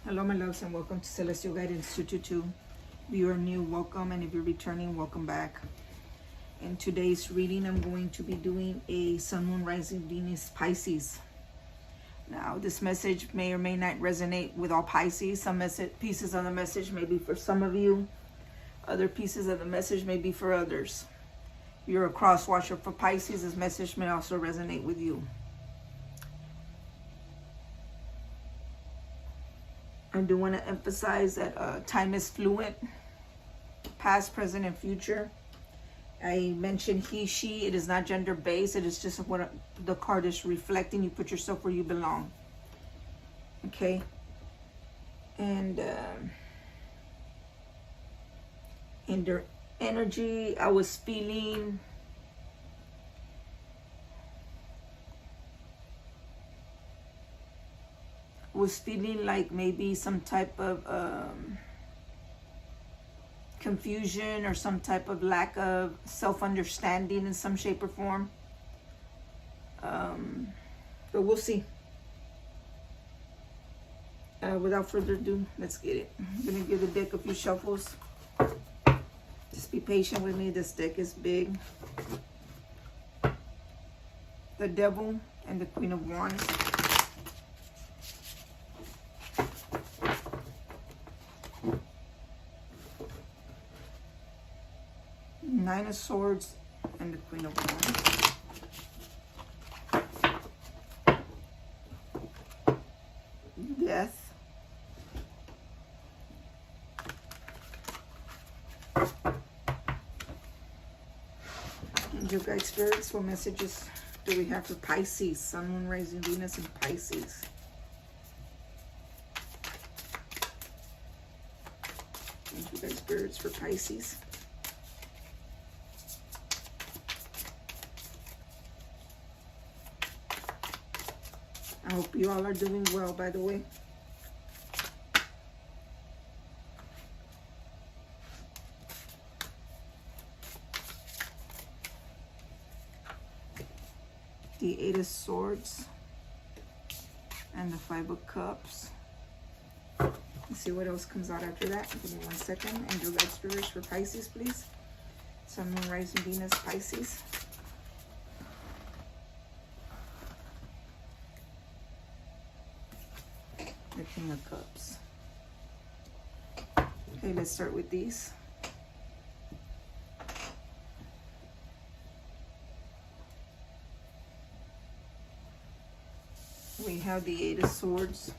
Hello, my loves, and welcome to Celestial Guidance 222. If you are new, welcome, and if you're returning, welcome back. In today's reading, I'm going to be doing a Sun, Moon, Rising, Venus, Pisces. Now, this message may or may not resonate with all Pisces. Some pieces of the message may be for some of you. Other pieces of the message may be for others. If you're a cross watcher for Pisces, this message may also resonate with you. I do want to emphasize that time is fluid, past, present, and future. I mentioned he, she. It is not gender-based. It is just what the card is reflecting. You put yourself where you belong. Okay? And in their energy, I was feeling... like maybe some type of confusion or some type of lack of self-understanding in some shape or form. But we'll see. Without further ado, let's get it. I'm going to give the deck a few shuffles. Just be patient with me. This deck is big. The Devil and the Queen of Wands. Nine of Swords and the Queen of Wands. Death. Angel guide spirits, what messages do we have for Pisces? Sun, Moon, Rising, Venus, and Pisces. Angel guide spirits for Pisces. I hope you all are doing well, by the way. The Eight of Swords and the Five of Cups. Let's see what else comes out after that. Give me 1 second. Angel guide spirits for Pisces, please. Sun, Moon, Rising, Venus, Pisces. The King of Cups. Okay, let's start with these. We have the Eight of Swords.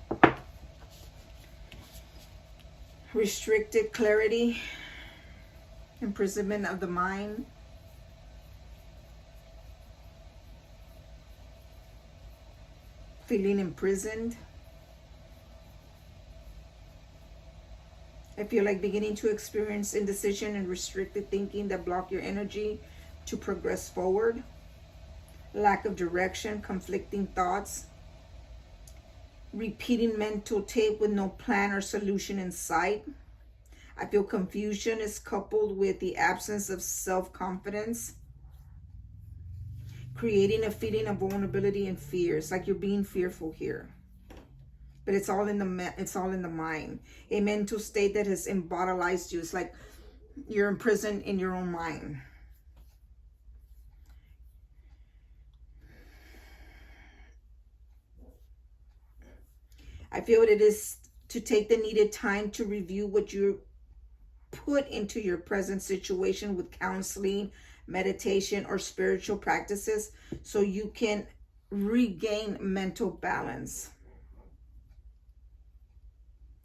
Restricted clarity. Imprisonment of the mind. Feeling imprisoned. I feel like beginning to experience indecision and restricted thinking that block your energy to progress forward. Lack of direction, conflicting thoughts. Repeating mental tape with no plan or solution in sight. I feel confusion is coupled with the absence of self-confidence. Creating a feeling of vulnerability and fear. It's like you're being fearful here. But it's all in the mind. A mental state that has immortalized you. It's like you're imprisoned in your own mind. I feel it is to take the needed time to review what you put into your present situation with counseling, meditation, or spiritual practices so you can regain mental balance.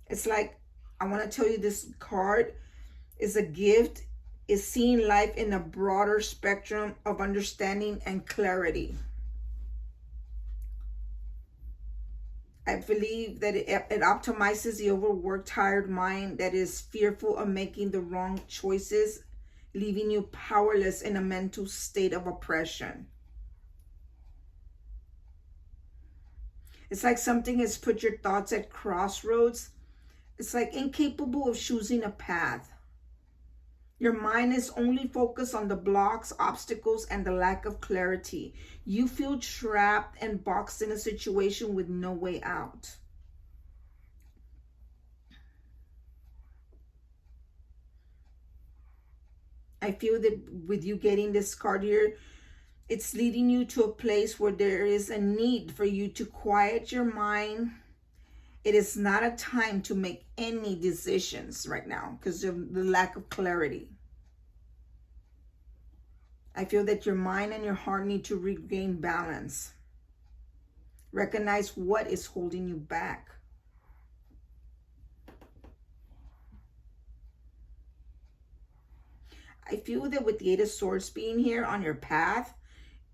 It's like, I want to tell you, this card is a gift, is seeing life in a broader spectrum of understanding and clarity. I believe that it optimizes the overworked, tired mind that is fearful of making the wrong choices, leaving you powerless in a mental state of oppression. It's like something has put your thoughts at crossroads. It's like incapable of choosing a path. Your mind is only focused on the blocks, obstacles, and the lack of clarity. You feel trapped and boxed in a situation with no way out. I feel that with you getting this card here, it's leading you to a place where there is a need for you to quiet your mind. It is not a time to make any decisions right now because of the lack of clarity. I feel that your mind and your heart need to regain balance. Recognize what is holding you back. I feel that with the Eight of Swords being here on your path,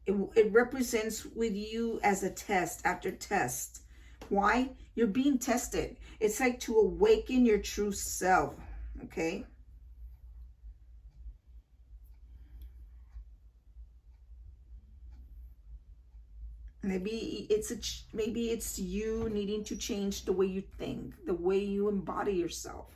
it represents with you as a test after test. Why? You're being tested. It's like to awaken your true self, okay? Maybe it's you needing to change the way you think, the way you embody yourself.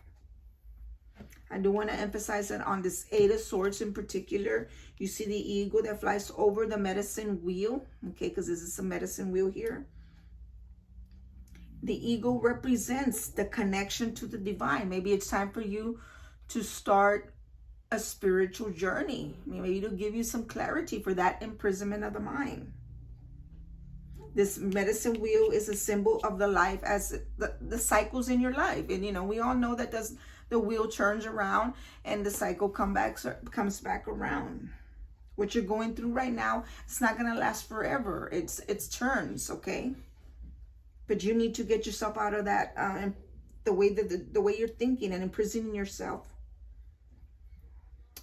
I do want to emphasize that on this Eight of Swords in particular, you see the eagle that flies over the medicine wheel, okay, because this is a medicine wheel here. The eagle represents the connection to the divine. Maybe it's time for you to start a spiritual journey. Maybe it'll give you some clarity for that imprisonment of the mind. This medicine wheel is a symbol of the life as the cycles in your life. And, you know, we all know that the wheel turns around and the cycle comes back around. What you're going through right now, it's not going to last forever. It's turns, okay? But you need to get yourself out of that, the way you're thinking and imprisoning yourself.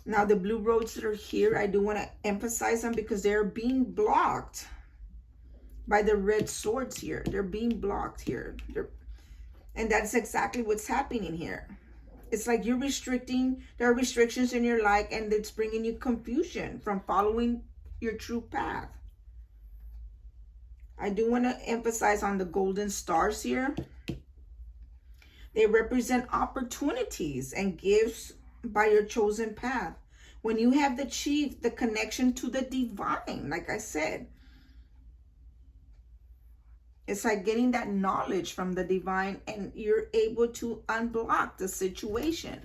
Now, the blue roads that are here, I do want to emphasize them because they're being blocked by the red swords here. They're being blocked here. And that's exactly what's happening here. It's like you're restricting, there are restrictions in your life and it's bringing you confusion from following your true path. I do want to emphasize on the golden stars here. They represent opportunities and gifts by your chosen path. When you have achieved the connection to the divine, like I said, it's like getting that knowledge from the divine and you're able to unblock the situation.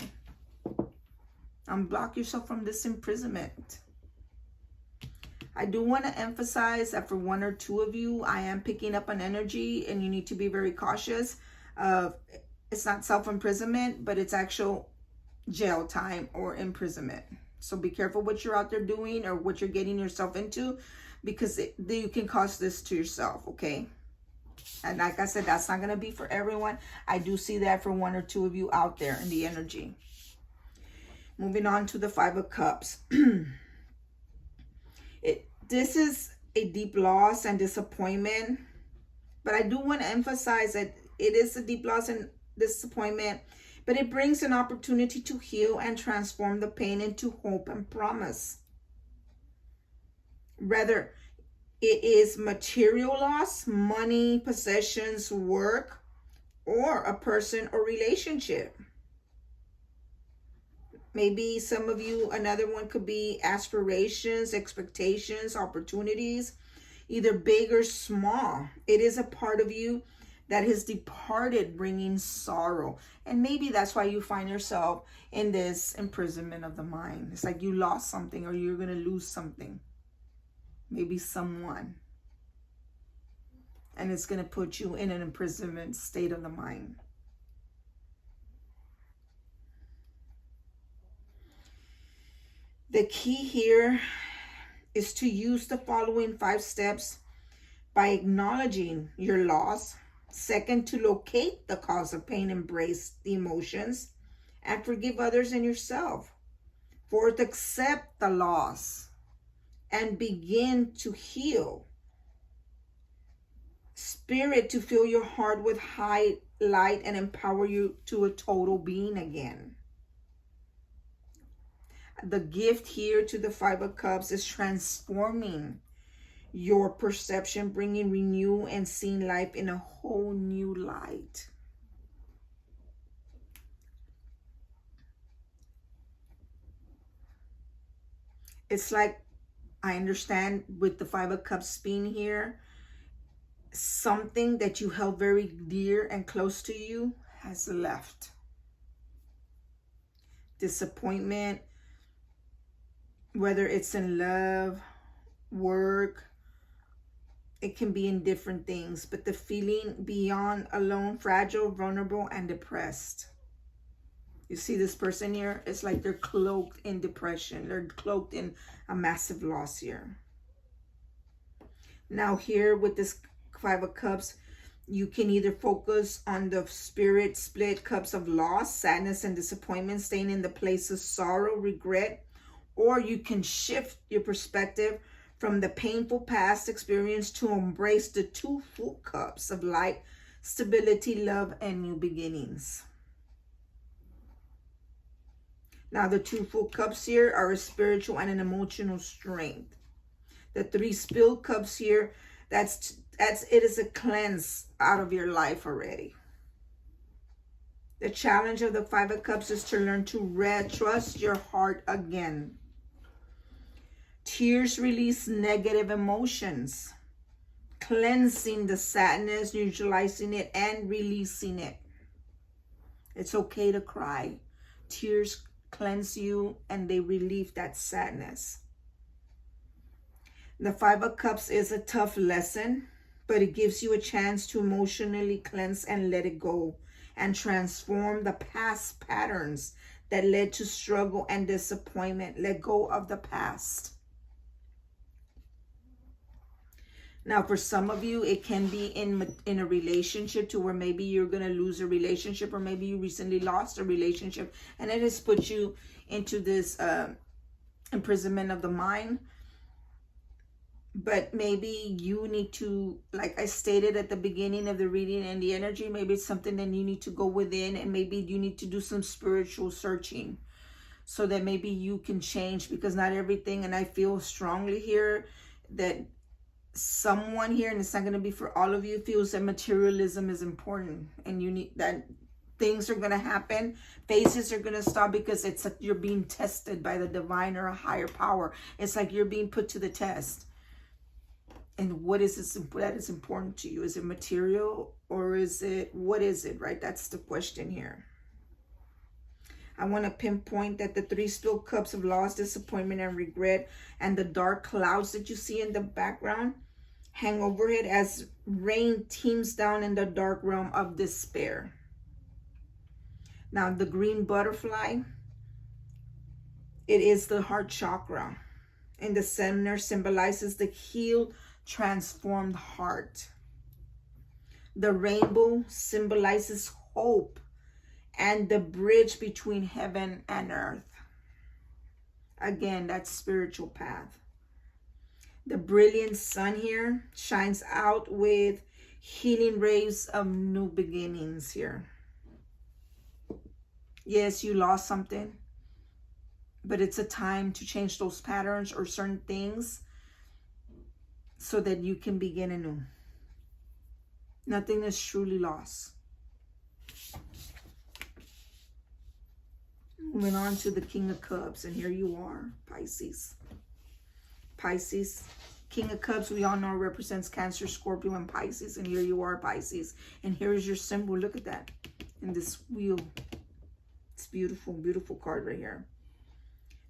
Unblock yourself from this imprisonment. I do want to emphasize that for one or two of you, I am picking up an energy and you need to be very cautious. It's not self-imprisonment, but it's actual jail time or imprisonment. So be careful what you're out there doing or what you're getting yourself into, because you can cause this to yourself, okay? And like I said, that's not going to be for everyone. I do see that for one or two of you out there in the energy. Moving on to the Five of Cups. This is a deep loss and disappointment. But I do want to emphasize that it is a deep loss and disappointment. But it brings an opportunity to heal and transform the pain into hope and promise. Rather, it is material loss, money, possessions, work, or a person or relationship. Maybe some of you, another one could be aspirations, expectations, opportunities, either big or small. It is a part of you that has departed, bringing sorrow. And maybe that's why you find yourself in this imprisonment of the mind. It's like you lost something or you're going to lose something. Maybe someone. And it's going to put you in an imprisonment state of the mind. The key here is to use the following 5 steps by acknowledging your loss. Second, to locate the cause of pain, embrace the emotions, and forgive others and yourself. Fourth, accept the loss and begin to heal. Spirit, to fill your heart with high light and empower you to a total being again. The gift here to the Five of Cups is transforming your perception, bringing renewal and seeing life in a whole new light. It's like, I understand with the Five of Cups being here, something that you held very dear and close to you has left. Disappointment, whether it's in love, work, it can be in different things, but the feeling beyond alone, fragile, vulnerable, and depressed. You see this person here? It's like they're cloaked in depression. They're cloaked in a massive loss here. Now here with this Five of Cups, you can either focus on the spirit split cups of loss, sadness, and disappointment, staying in the place of sorrow, regret, or you can shift your perspective from the painful past experience to embrace the two full cups of light, stability, love, and new beginnings. Now, the two full cups here are a spiritual and an emotional strength. The three spilled cups here, it is a cleanse out of your life already. The challenge of the Five of Cups is to learn to trust your heart again. Tears release negative emotions, cleansing the sadness, neutralizing it, and releasing it. It's okay to cry. Tears cleanse you and they relieve that sadness. The Five of Cups is a tough lesson, but it gives you a chance to emotionally cleanse and let it go and transform the past patterns that led to struggle and disappointment. Let go of the past. Now, for some of you, it can be in a relationship to where maybe you're going to lose a relationship, or maybe you recently lost a relationship and it has put you into this imprisonment of the mind. But maybe you need to, like I stated at the beginning of the reading and the energy, maybe it's something that you need to go within, and maybe you need to do some spiritual searching so that maybe you can change, because not everything, and I feel strongly here that someone here, and it's not going to be for all of you, feels that materialism is important, and you need that things are going to happen, phases are going to stop, because it's like you're being tested by the divine or a higher power. It's like you're being put to the test. And what is this that is important to you? Is it material, or is it, what is it, right? That's the question here. I want to pinpoint that the three spilled cups of loss, disappointment, and regret, and the dark clouds that you see in the background hang overhead as rain teams down in the dark realm of despair. Now, the green butterfly, it is the heart chakra. In the center symbolizes the healed, transformed heart. The rainbow symbolizes hope and the bridge between heaven and earth. Again, that spiritual path. The brilliant sun here shines out with healing rays of new beginnings here. Yes, you lost something, but it's a time to change those patterns or certain things so that you can begin anew. Nothing is truly lost. Moving on to the King of Cups, and here you are, Pisces. Pisces, King of Cups, we all know represents Cancer, Scorpio, and Pisces, and here you are, Pisces. And here is your symbol. Look at that in this wheel. It's beautiful, beautiful card right here.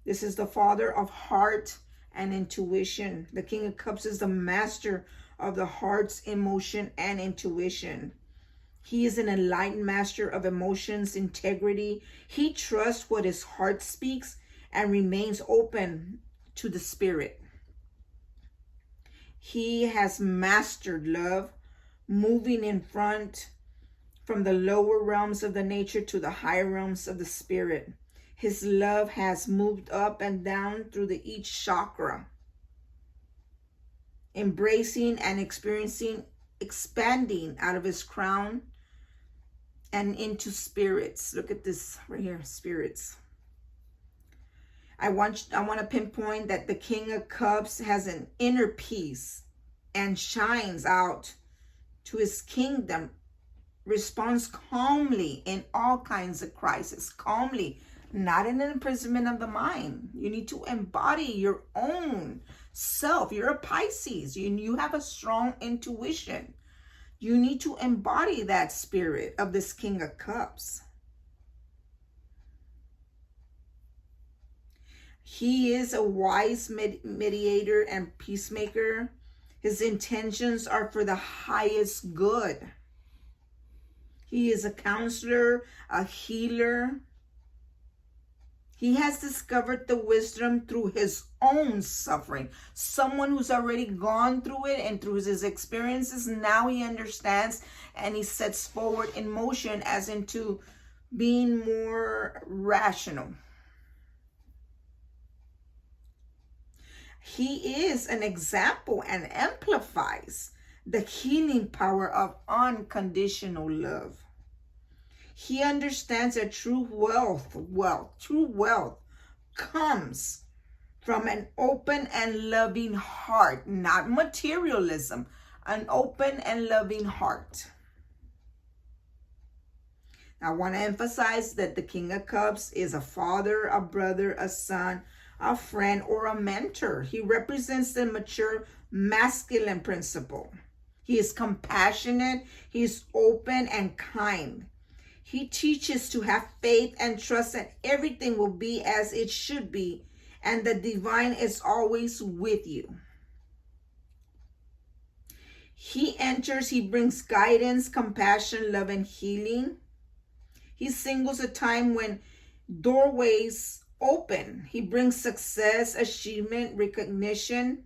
This is the father of heart and intuition. The King of Cups is the master of the heart's emotion and intuition. He is an enlightened master of emotions, integrity. He trusts what his heart speaks and remains open to the spirit. He has mastered love, moving in front from the lower realms of the nature to the higher realms of the spirit. His love has moved up and down through each chakra, embracing and experiencing, expanding out of his crown and into spirits. Look at this right here, spirits. I want to pinpoint that the King of Cups has an inner peace and shines out to his kingdom, responds calmly in all kinds of crises, calmly, not in an imprisonment of the mind. You need to embody your own self. You're a Pisces. You have a strong intuition. You need to embody that spirit of this King of Cups. He is a wise mediator and peacemaker. His intentions are for the highest good. He is a counselor, a healer. He has discovered the wisdom through his own suffering. Someone who's already gone through it and through his experiences, now he understands and he sets forward in motion as into being more rational. He is an example and amplifies the healing power of unconditional love. He understands that true wealth comes from an open and loving heart, not materialism, an open and loving heart. I want to emphasize that the King of Cups is a father, a brother, a son, a friend, or a mentor. He represents the mature masculine principle. He is compassionate, he is open and kind. He teaches to have faith and trust that everything will be as it should be, and the divine is always with you. He enters, he brings guidance, compassion, love, and healing. He signals a time when doorways open. He brings success, achievement, recognition,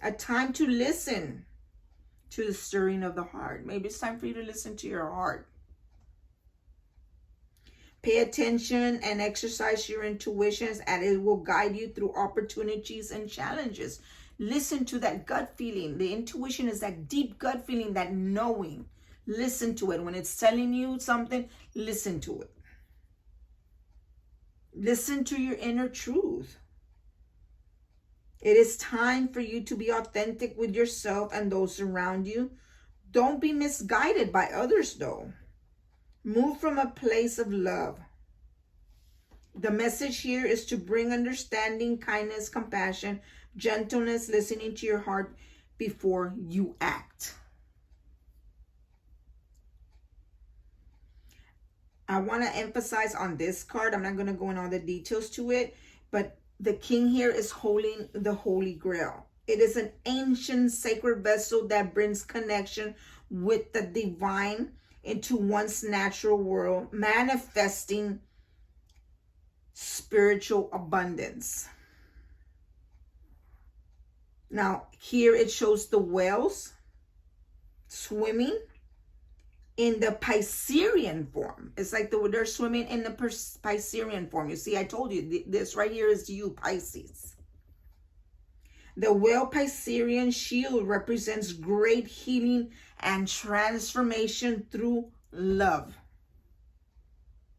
a time to listen to the stirring of the heart. Maybe it's time for you to listen to your heart. Pay attention and exercise your intuitions, and it will guide you through opportunities and challenges. Listen to that gut feeling. The intuition is that deep gut feeling, that knowing. Listen to it. When it's telling you something, listen to it. Listen to your inner truth. It is time for you to be authentic with yourself and those around you. Don't be misguided by others, though. Move from a place of love. The message here is to bring understanding, kindness, compassion, gentleness, listening to your heart before you act. I want to emphasize on this card, I'm not going to go in all the details to it, but the king here is holding the Holy Grail. It is an ancient sacred vessel that brings connection with the divine into one's natural world, manifesting spiritual abundance. Now, here it shows the whales swimming in the Piscean form. It's like they're swimming in the Piscean form. You see, I told you, this right here is you, Pisces. The whale Piscean shield represents great healing and transformation through love.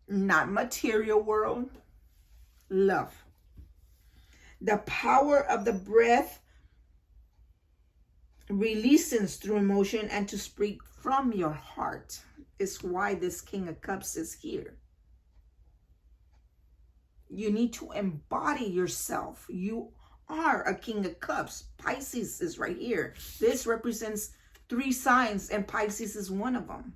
Not material world, love. The power of the breath releases through emotion and to speak from your heart is why this King of Cups is here. You need to embody yourself. You are a King of Cups. Pisces is right here. This represents 3 signs and Pisces is one of them.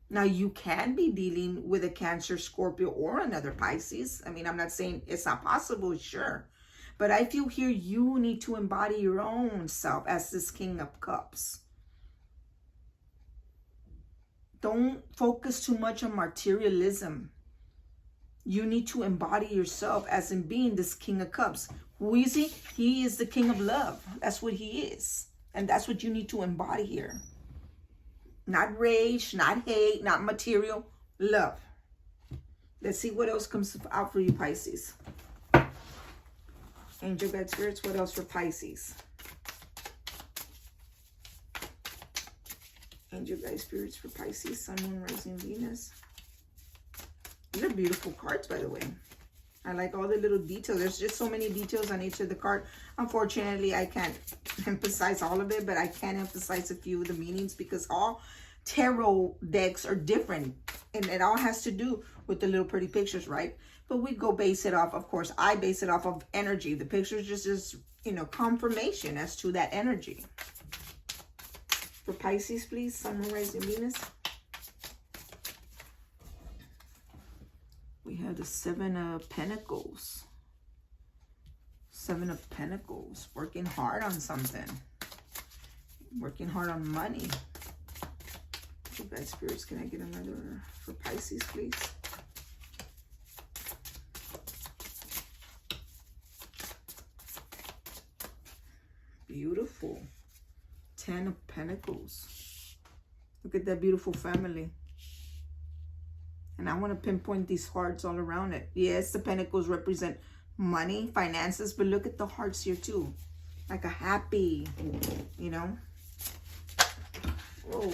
Now, you can be dealing with a Cancer, Scorpio, or another Pisces. I mean, I'm not saying it's not possible, sure. But I feel here you need to embody your own self as this King of Cups. Don't focus too much on materialism. You need to embody yourself as in being this King of Cups. Who is he? He is the King of Love. That's what he is. And that's what you need to embody here. Not rage, not hate, not material. Love. Let's see what else comes out for you, Pisces. Angel guide spirits, what else for Pisces? Angel guide spirits for Pisces, Sun, Moon, Rising, Venus. These are beautiful cards, by the way. I like all the little details. There's just so many details on each of the card. Unfortunately, I can't emphasize all of it, but I can emphasize a few of the meanings because all tarot decks are different. And it all has to do with the little pretty pictures, right? But we go base it off, of course, I base it off of energy. The pictures just you know, confirmation as to that energy. For Pisces, please, Sun, Moon, Rising, Venus. We have the Seven of Pentacles. Seven of Pentacles. Working hard on something. Working hard on money. So bad spirits, can I get another for Pisces, please? Beautiful. Ten of Pentacles. Look at that beautiful family. And I want to pinpoint these hearts all around it. Yes, the pentacles represent money, finances, but look at the hearts here too. Like a happy, you know. Oh.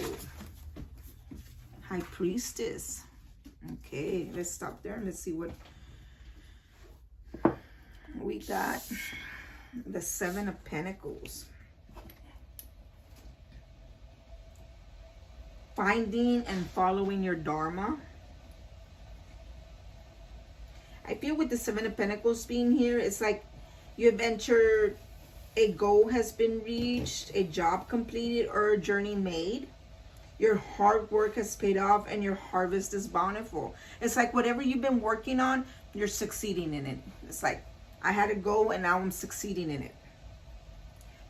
High Priestess. Okay, let's stop there and let's see what we got. The Seven of Pentacles. Finding and following your Dharma. I feel with the Seven of Pentacles being here, it's like you have entered, a goal has been reached, a job completed, or a journey made. Your hard work has paid off and your harvest is bountiful. It's like whatever you've been working on, you're succeeding in it. It's like, I had a goal and now I'm succeeding in it.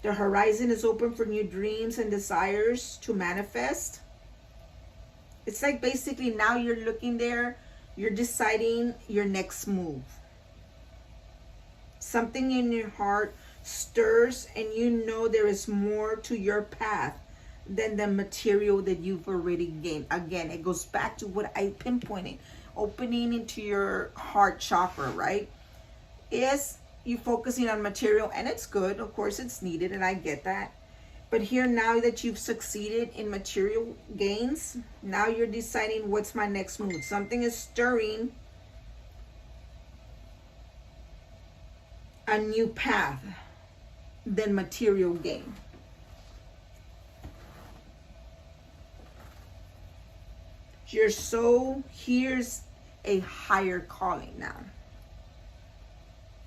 The horizon is open for new dreams and desires to manifest. It's like basically now you're looking there, you're deciding your next move. Something in your heart stirs and you know there is more to your path than the material that you've already gained. Again, it goes back to what I pinpointed. Opening into your heart chakra, right? Is you focusing on material, and it's good. Of course, it's needed, and I get that. But here, now that you've succeeded in material gains, now you're deciding what's my next move. Something is stirring a new path than material gain. Your soul hears a higher calling now.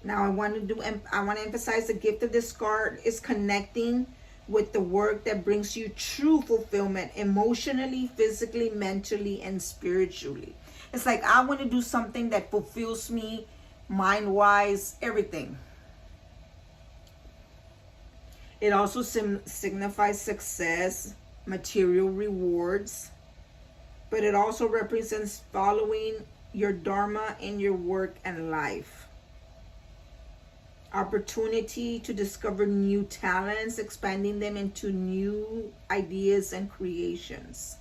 Now I want to emphasize the gift of this card is connecting with the work that brings you true fulfillment emotionally, physically, mentally, and spiritually. It's like I want to do something that fulfills me mind-wise, everything. It also signifies success, material rewards, but it also represents following your dharma in your work and life. Opportunity to discover new talents, expanding them into new ideas and creations.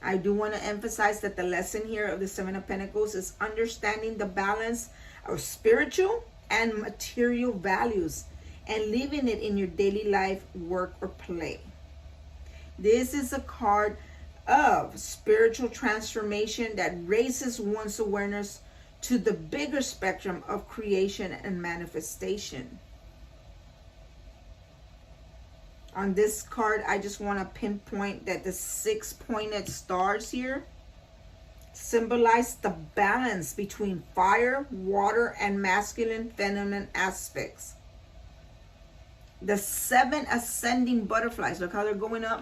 I do want to emphasize that the lesson here of the Seven of Pentacles is understanding the balance of spiritual and material values and living it in your daily life, work, or play. This is a card of spiritual transformation that raises one's awareness to the bigger spectrum of creation and manifestation. On this card, I just want to pinpoint that the 6 pointed stars here symbolize the balance between fire, water, and masculine, feminine aspects. The 7 ascending butterflies, look how they're going up.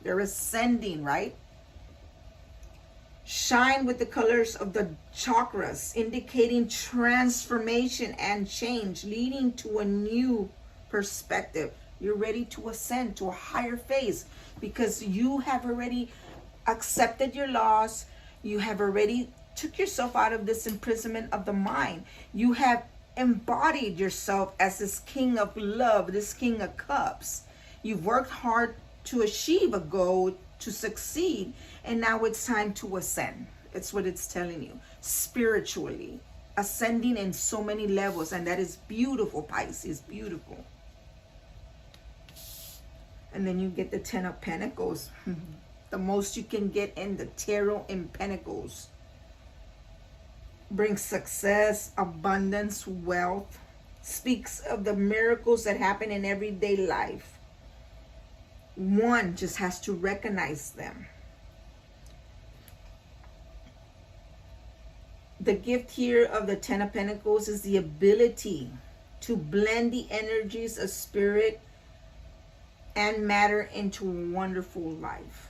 They're ascending, right? Shine with the colors of the chakras, indicating transformation and change, leading to a new perspective. You're ready to ascend to a higher phase because you have already accepted your loss. You have already took yourself out of this imprisonment of the mind. You have embodied yourself as this king of love, this king of cups. You've worked hard to achieve a goal, to succeed, and now it's time to ascend. It's what it's telling you. Spiritually, ascending in so many levels, and that is beautiful, Pisces, beautiful. And then you get the 10 of Pentacles. The most you can get in the tarot in Pentacles. Brings success, abundance, wealth. Speaks of the miracles that happen in everyday life. One just has to recognize them. The gift here of the 10 of Pentacles is the ability to blend the energies of spirit and matter into a wonderful life.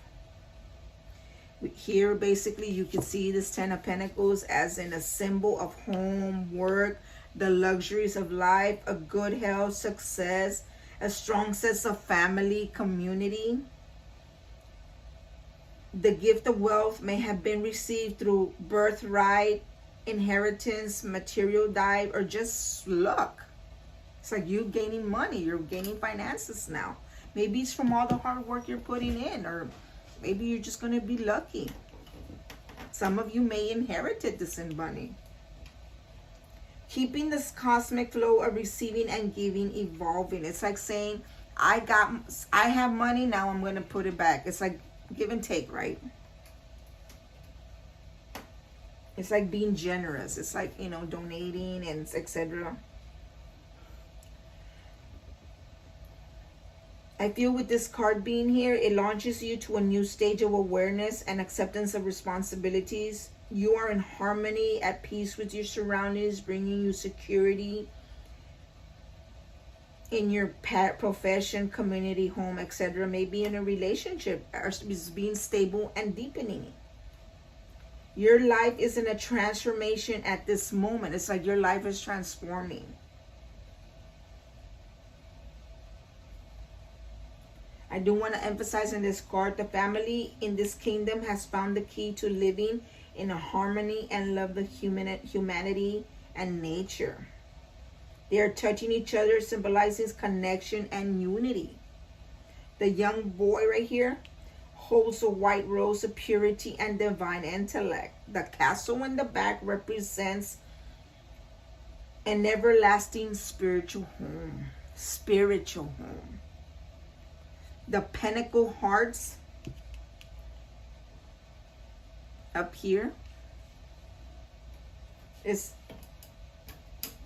Here, basically, you can see this Ten of Pentacles as in a symbol of home, work, the luxuries of life, a good health, success, a strong sense of family, community. The gift of wealth may have been received through birthright, inheritance, material diet, or just luck. It's like you gaining money, you're gaining finances now. Maybe it's from all the hard work you're putting in, or maybe you're just going to be lucky. Some of you may inherited this in money. Keeping this cosmic flow of receiving and giving evolving. It's like saying, I have money, now I'm going to put it back. It's like give and take, right? It's like being generous. It's like, you know, donating and etc. I feel with this card being here, it launches you to a new stage of awareness and acceptance of responsibilities. You are in harmony, at peace with your surroundings, bringing you security in your profession, community, home, etc. Maybe in a relationship, is being stable and deepening. Your life is in a transformation at this moment. It's like your life is transforming. I do want to emphasize in this card, the family in this kingdom has found the key to living in a harmony and love the humanity and nature. They are touching each other, symbolizing connection and unity. The young boy right here holds a white rose of purity and divine intellect. The castle in the back represents an everlasting spiritual home. Spiritual home. The pentacle hearts up here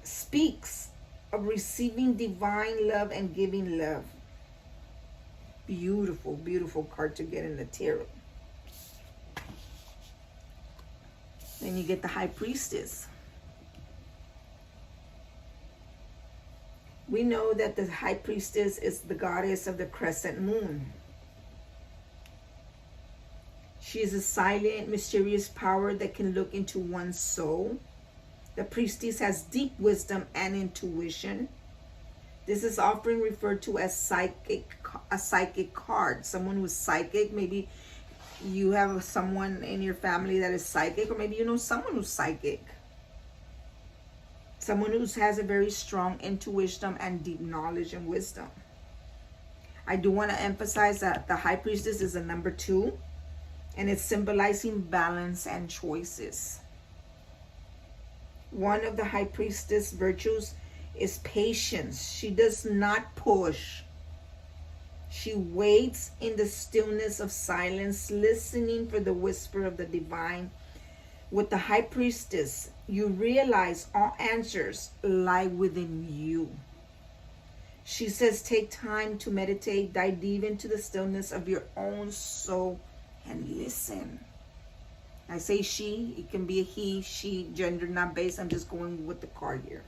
speaks of receiving divine love and giving love. Beautiful, beautiful card to get in the tarot. Then you get the High Priestess. We know that the High Priestess is the goddess of the crescent moon. She is a silent, mysterious power that can look into one's soul. The priestess has deep wisdom and intuition. This is often referred to as a psychic card. Someone who's psychic. Maybe you have someone in your family that is psychic, or maybe you know someone who's psychic. Someone who has a very strong intuition and deep knowledge and wisdom. I do want to emphasize that the High Priestess is a number 2, and it's symbolizing balance and choices. One of the High Priestess virtues is patience. She does not push. She waits in the stillness of silence, listening for the whisper of the divine. With the High Priestess, you realize all answers lie within you. She says, take time to meditate, dive deep into the stillness of your own soul, and listen. I say she, it can be a he, she, gender not based. I'm just going with the card here.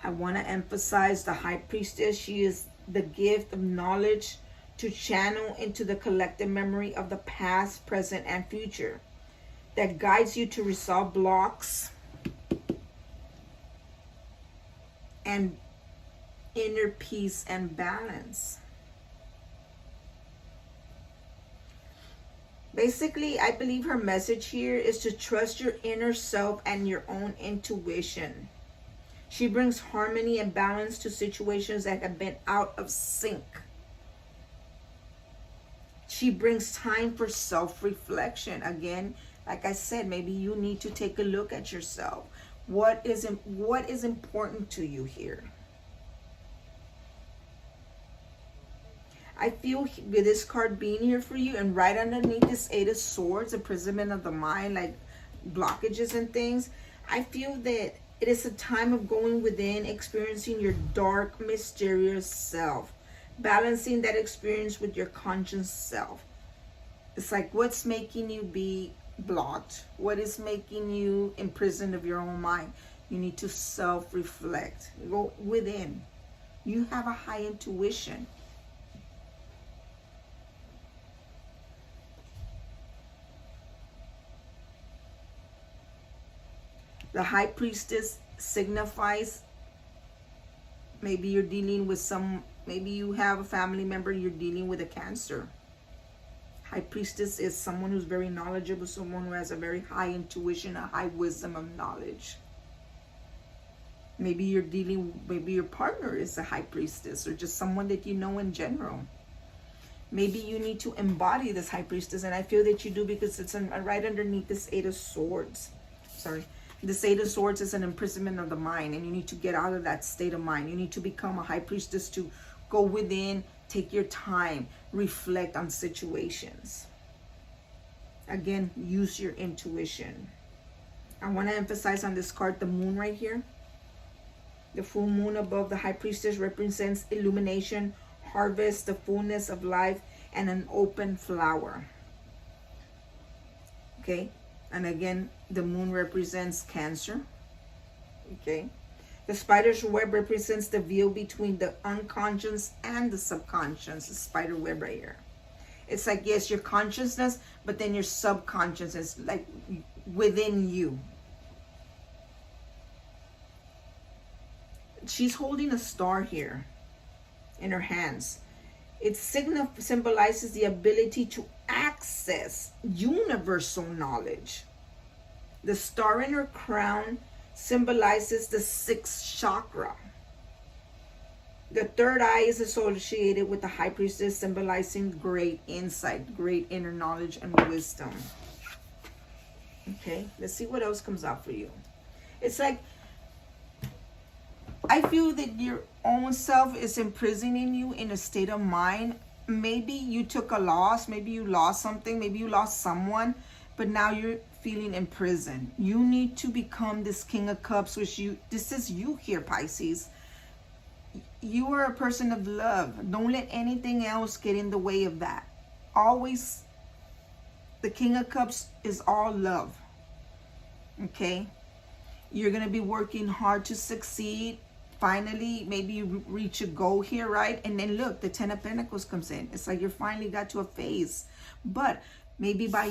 I want to emphasize the High Priestess. She is the gift of knowledge to channel into the collective memory of the past, present, and future that guides you to resolve blocks and inner peace and balance. Basically, I believe her message here is to trust your inner self and your own intuition. She brings harmony and balance to situations that have been out of sync. She brings time for self-reflection. Again, like I said, maybe you need to take a look at yourself. What is important to you here? I feel with this card being here for you, and right underneath this Eight of Swords, the imprisonment of the mind, like blockages and things, I feel that it is a time of going within, experiencing your dark, mysterious self, balancing that experience with your conscious self. It's like, what's making you be blocked? What is making you imprisoned of your own mind? You need to self-reflect. Go within. You have a high intuition. The High Priestess signifies maybe you're dealing with maybe you have a family member you're dealing with a Cancer. High Priestess is someone who's very knowledgeable, someone who has a very high intuition, a high wisdom of knowledge. Maybe maybe your partner is a High Priestess, or just someone that you know in general. Maybe you need to embody this High Priestess, and I feel that you do, because it's right underneath this Eight of Swords. Sorry. This Eight of Swords is an imprisonment of the mind, and you need to get out of that state of mind. You need to become a High Priestess to go within, take your time, reflect on situations. Again, use your intuition. I want to emphasize on this card the moon right here. The full moon above the High Priestess represents illumination, harvest, the fullness of life, and an open flower. Okay? And again, the moon represents Cancer. Okay? The spider's web represents the veil between the unconscious and the subconscious. The spider web right here. It's like, yes, your consciousness, but then your subconscious is like within you. She's holding a star here in her hands. It symbolizes the ability to access universal knowledge. The star in her crown symbolizes the sixth chakra. The third eye is associated with the High Priestess, symbolizing great insight, great inner knowledge and wisdom. Okay, let's see what else comes out for you. It's like, I feel that your own self is imprisoning you in a state of mind. Maybe you took a loss, maybe you lost something, maybe you lost someone, but now you're feeling imprisoned. You need to become this King of Cups, this is you here, Pisces. You are a person of love. Don't let anything else get in the way of that. Always, the King of Cups is all love. Okay? You're going to be working hard to succeed. Finally, maybe you reach a goal here, right? And then look, the Ten of Pentacles comes in. It's like you finally got to a phase. But maybe by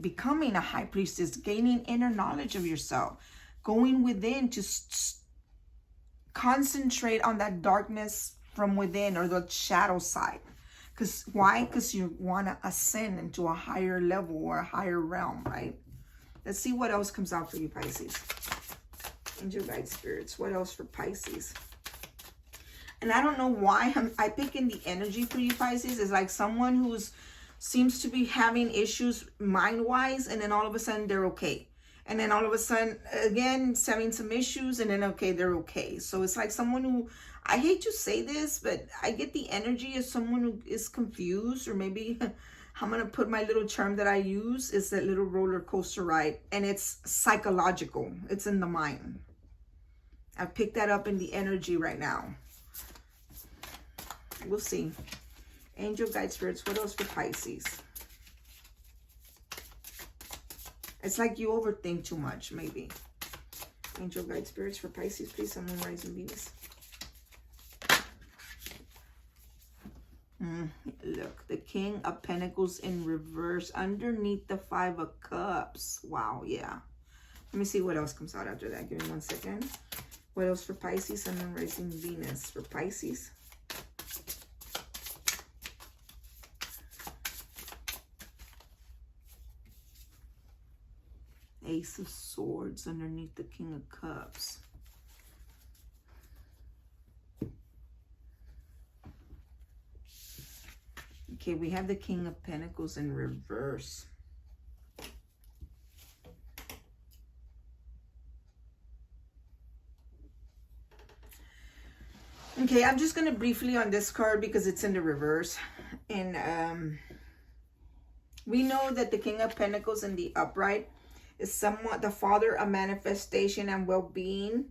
becoming a High Priestess, gaining inner knowledge of yourself, going within to concentrate on that darkness from within, or the shadow side. Why? Because you want to ascend into a higher level or a higher realm, right? Let's see what else comes out for you, Pisces. Angel guide spirits, what else for Pisces? And I don't know why I pick in the energy for you, Pisces. Is like someone who's seems to be having issues mind-wise, and then all of a sudden they're okay. And then all of a sudden, again, having some issues, and then okay, they're okay. So it's like someone who, I hate to say this, but I get the energy of someone who is confused, or maybe I'm going to put my little term that I use, is that little roller coaster ride. And it's psychological. It's in the mind. I picked that up in the energy right now. We'll see. Angel guide spirits, what else for Pisces? It's like you overthink too much, maybe. Angel guide spirits for Pisces, please. Sun, Moon, Rising, Venus. Look, the King of Pentacles in reverse underneath the Five of Cups. Wow, yeah. Let me see what else comes out after that. Give me 1 second. What else for Pisces? Sun, Moon, Rising, Venus for Pisces. Ace of Swords underneath the King of Cups. Okay, we have the King of Pentacles in reverse. Okay, I'm just going to briefly on this card because it's in the reverse. And we know that the King of Pentacles in the upright is somewhat the father of manifestation and well-being.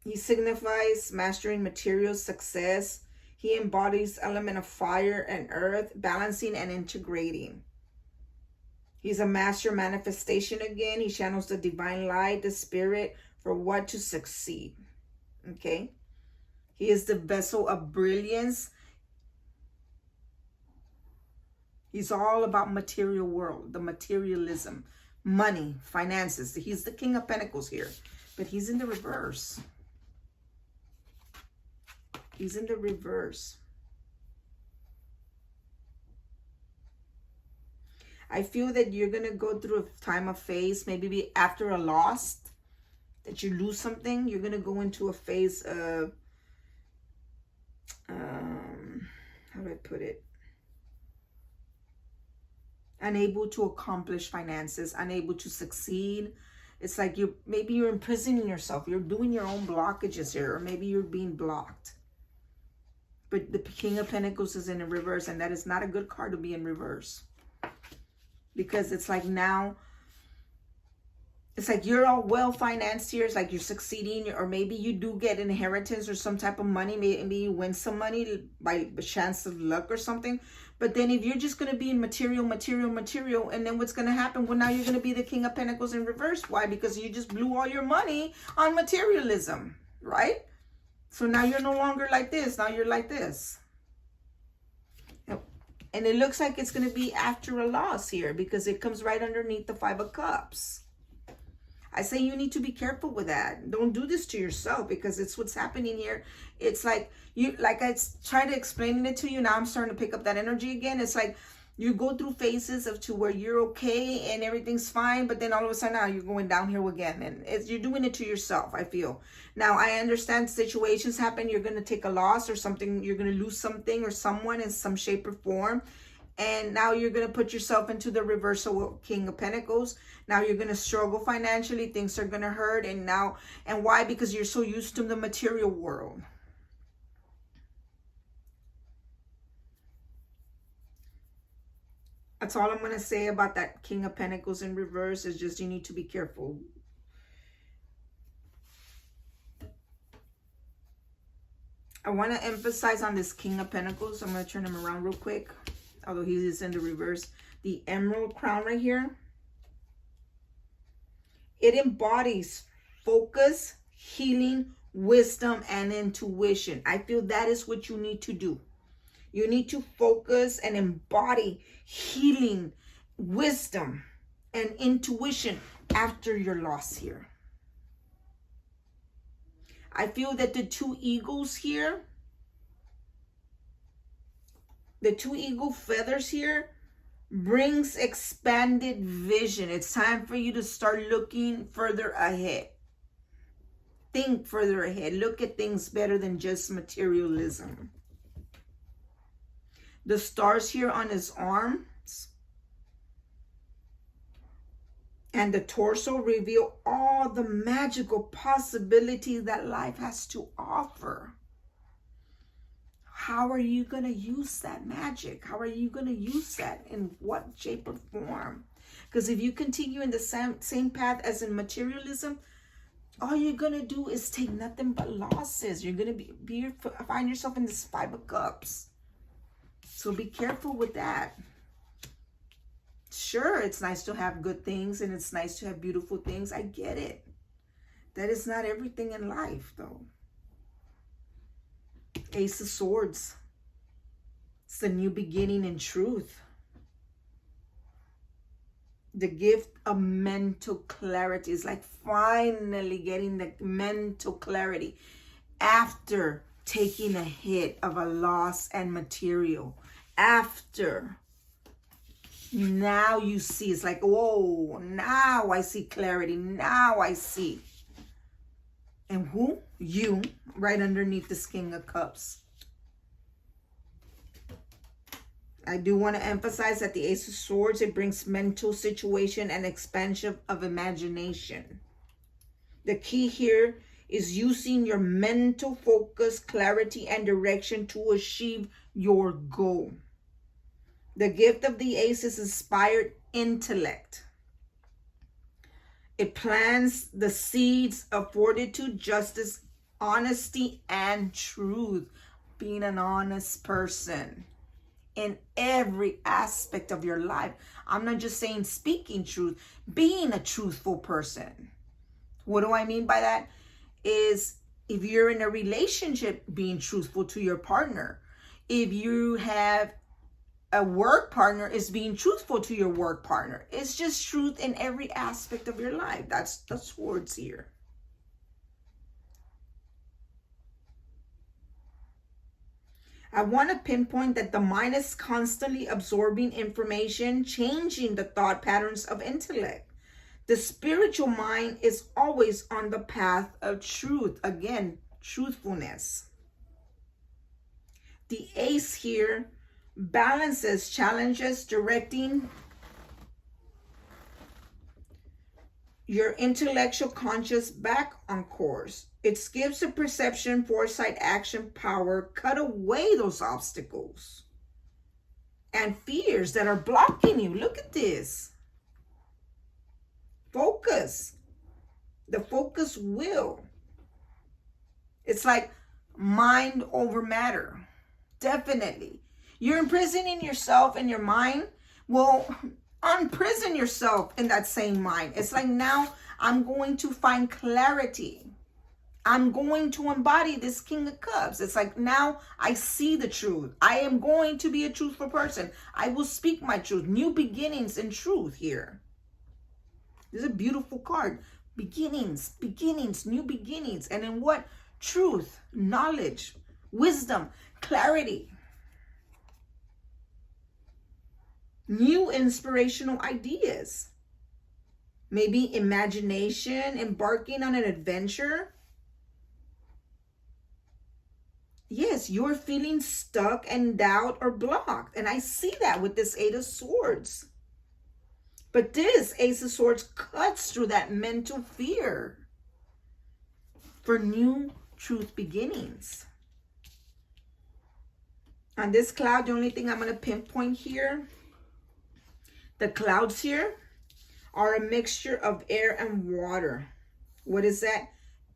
He signifies mastering material success. He embodies element of fire and earth, balancing and integrating. He's a master manifestation again. He channels the divine light, the spirit, for what to succeed. Okay? He is the vessel of brilliance. He's all about material world, the materialism, money, finances. He's the King of Pentacles here, but he's in the reverse. He's in the reverse. I feel that you're going to go through a time of phase, maybe after a loss, that you lose something. You're going to go into a phase of, how do I put it? Unable to accomplish finances, unable to succeed. It's like maybe you're imprisoning yourself. You're doing your own blockages here, or maybe you're being blocked. But the King of Pentacles is in the reverse, and that is not a good card to be in reverse. Because it's like now, it's like you're all well financed here. It's like you're succeeding, or maybe you do get inheritance or some type of money. Maybe you win some money by chance of luck or something. But then if you're just going to be in material, and then what's going to happen? Well, now you're going to be the King of Pentacles in reverse. Why? Because you just blew all your money on materialism, right? So now you're no longer like this. Now you're like this. And it looks like it's going to be after a loss here, because it comes right underneath the Five of Cups. I say you need to be careful with that. Don't do this to yourself, because it's what's happening here. It's like I tried to explain it to you. Now I'm starting to pick up that energy again. It's like you go through phases to where you're okay and everything's fine, but then all of a sudden now you're going downhill again, and you're doing it to yourself, I feel. Now I understand situations happen. You're going to take a loss or something. You're going to lose something or someone in some shape or form. And now you're going to put yourself into the reversal King of Pentacles. Now you're going to struggle financially. Things are going to hurt. And why? Because you're so used to the material world. That's all I'm going to say about that King of Pentacles in reverse, is just you need to be careful. I want to emphasize on this King of Pentacles. I'm going to turn him around real quick. Although he is in the reverse. The emerald crown right here. It embodies focus, healing, wisdom, and intuition. I feel that is what you need to do. You need to focus and embody healing, wisdom, and intuition after your loss here. I feel that the two eagles here, the two eagle feathers here, brings expanded vision. It's time for you to start looking further ahead. Think further ahead. Look at things better than just materialism. The stars here on his arms and the torso reveal all the magical possibilities that life has to offer. How are you going to use that magic? How are you going to use that? In what shape or form? Because if you continue in the same path as in materialism, all you're going to do is take nothing but losses. You're going to find yourself in this Five of Cups. So be careful with that. Sure, it's nice to have good things and it's nice to have beautiful things. I get it. That is not everything in life, though. Ace of Swords. It's the new beginning in truth. The gift of mental clarity is like finally getting the mental clarity after taking a hit of a loss and material. After. Now you see, it's like, whoa, now I see clarity. Now I see. And who? You, right underneath this King of Cups. I do want to emphasize that the Ace of Swords, it brings mental situation and expansion of imagination. The key here is using your mental focus, clarity, and direction to achieve your goal. The gift of the Ace is inspired intellect. It plants the seeds of fortitude, justice, honesty, and truth. Being an honest person in every aspect of your life. I'm not just saying speaking truth, being a truthful person. What do I mean by that? Is if you're in a relationship, being truthful to your partner. If you have a work partner is being truthful to your work partner. It's just truth in every aspect of your life. That's the swords here. I want to pinpoint that the mind is constantly absorbing information, changing the thought patterns of intellect. The spiritual mind is always on the path of truth. Again, truthfulness. The ace here balances challenges, directing your intellectual conscious back on course. It gives a perception, foresight, action, power. Cut away those obstacles and fears that are blocking you. Look at this. Focus. The focus will. It's like mind over matter. Definitely. You're imprisoning yourself in your mind. Well, unprison yourself in that same mind. It's like, now I'm going to find clarity. I'm going to embody this King of Cups. It's like, now I see the truth. I am going to be a truthful person. I will speak my truth. New beginnings in truth here. This is a beautiful card. Beginnings, beginnings, new beginnings. And in what? Truth, knowledge, wisdom, clarity. New inspirational ideas. Maybe imagination, embarking on an adventure. Yes, you're feeling stuck and doubt or blocked. And I see that with this Eight of Swords. But this Ace of Swords cuts through that mental fear for new truth beginnings. On this cloud, the only thing I'm going to pinpoint here, the clouds here are a mixture of air and water. What is that?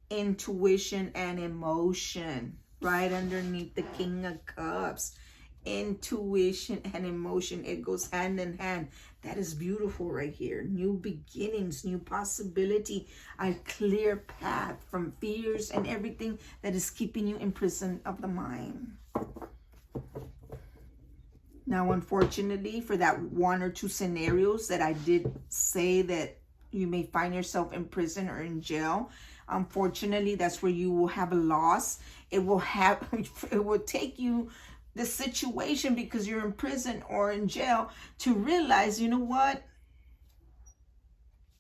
Intuition and emotion. Right underneath the King of Cups. Intuition and emotion. It goes hand in hand. That is beautiful right here. New beginnings, new possibility, a clear path from fears and everything that is keeping you in prison of the mind. Now, unfortunately, for that one or two scenarios that I did say that you may find yourself in prison or in jail, unfortunately, that's where you will have a loss. It will take you the situation, because you're in prison or in jail, to realize, you know what?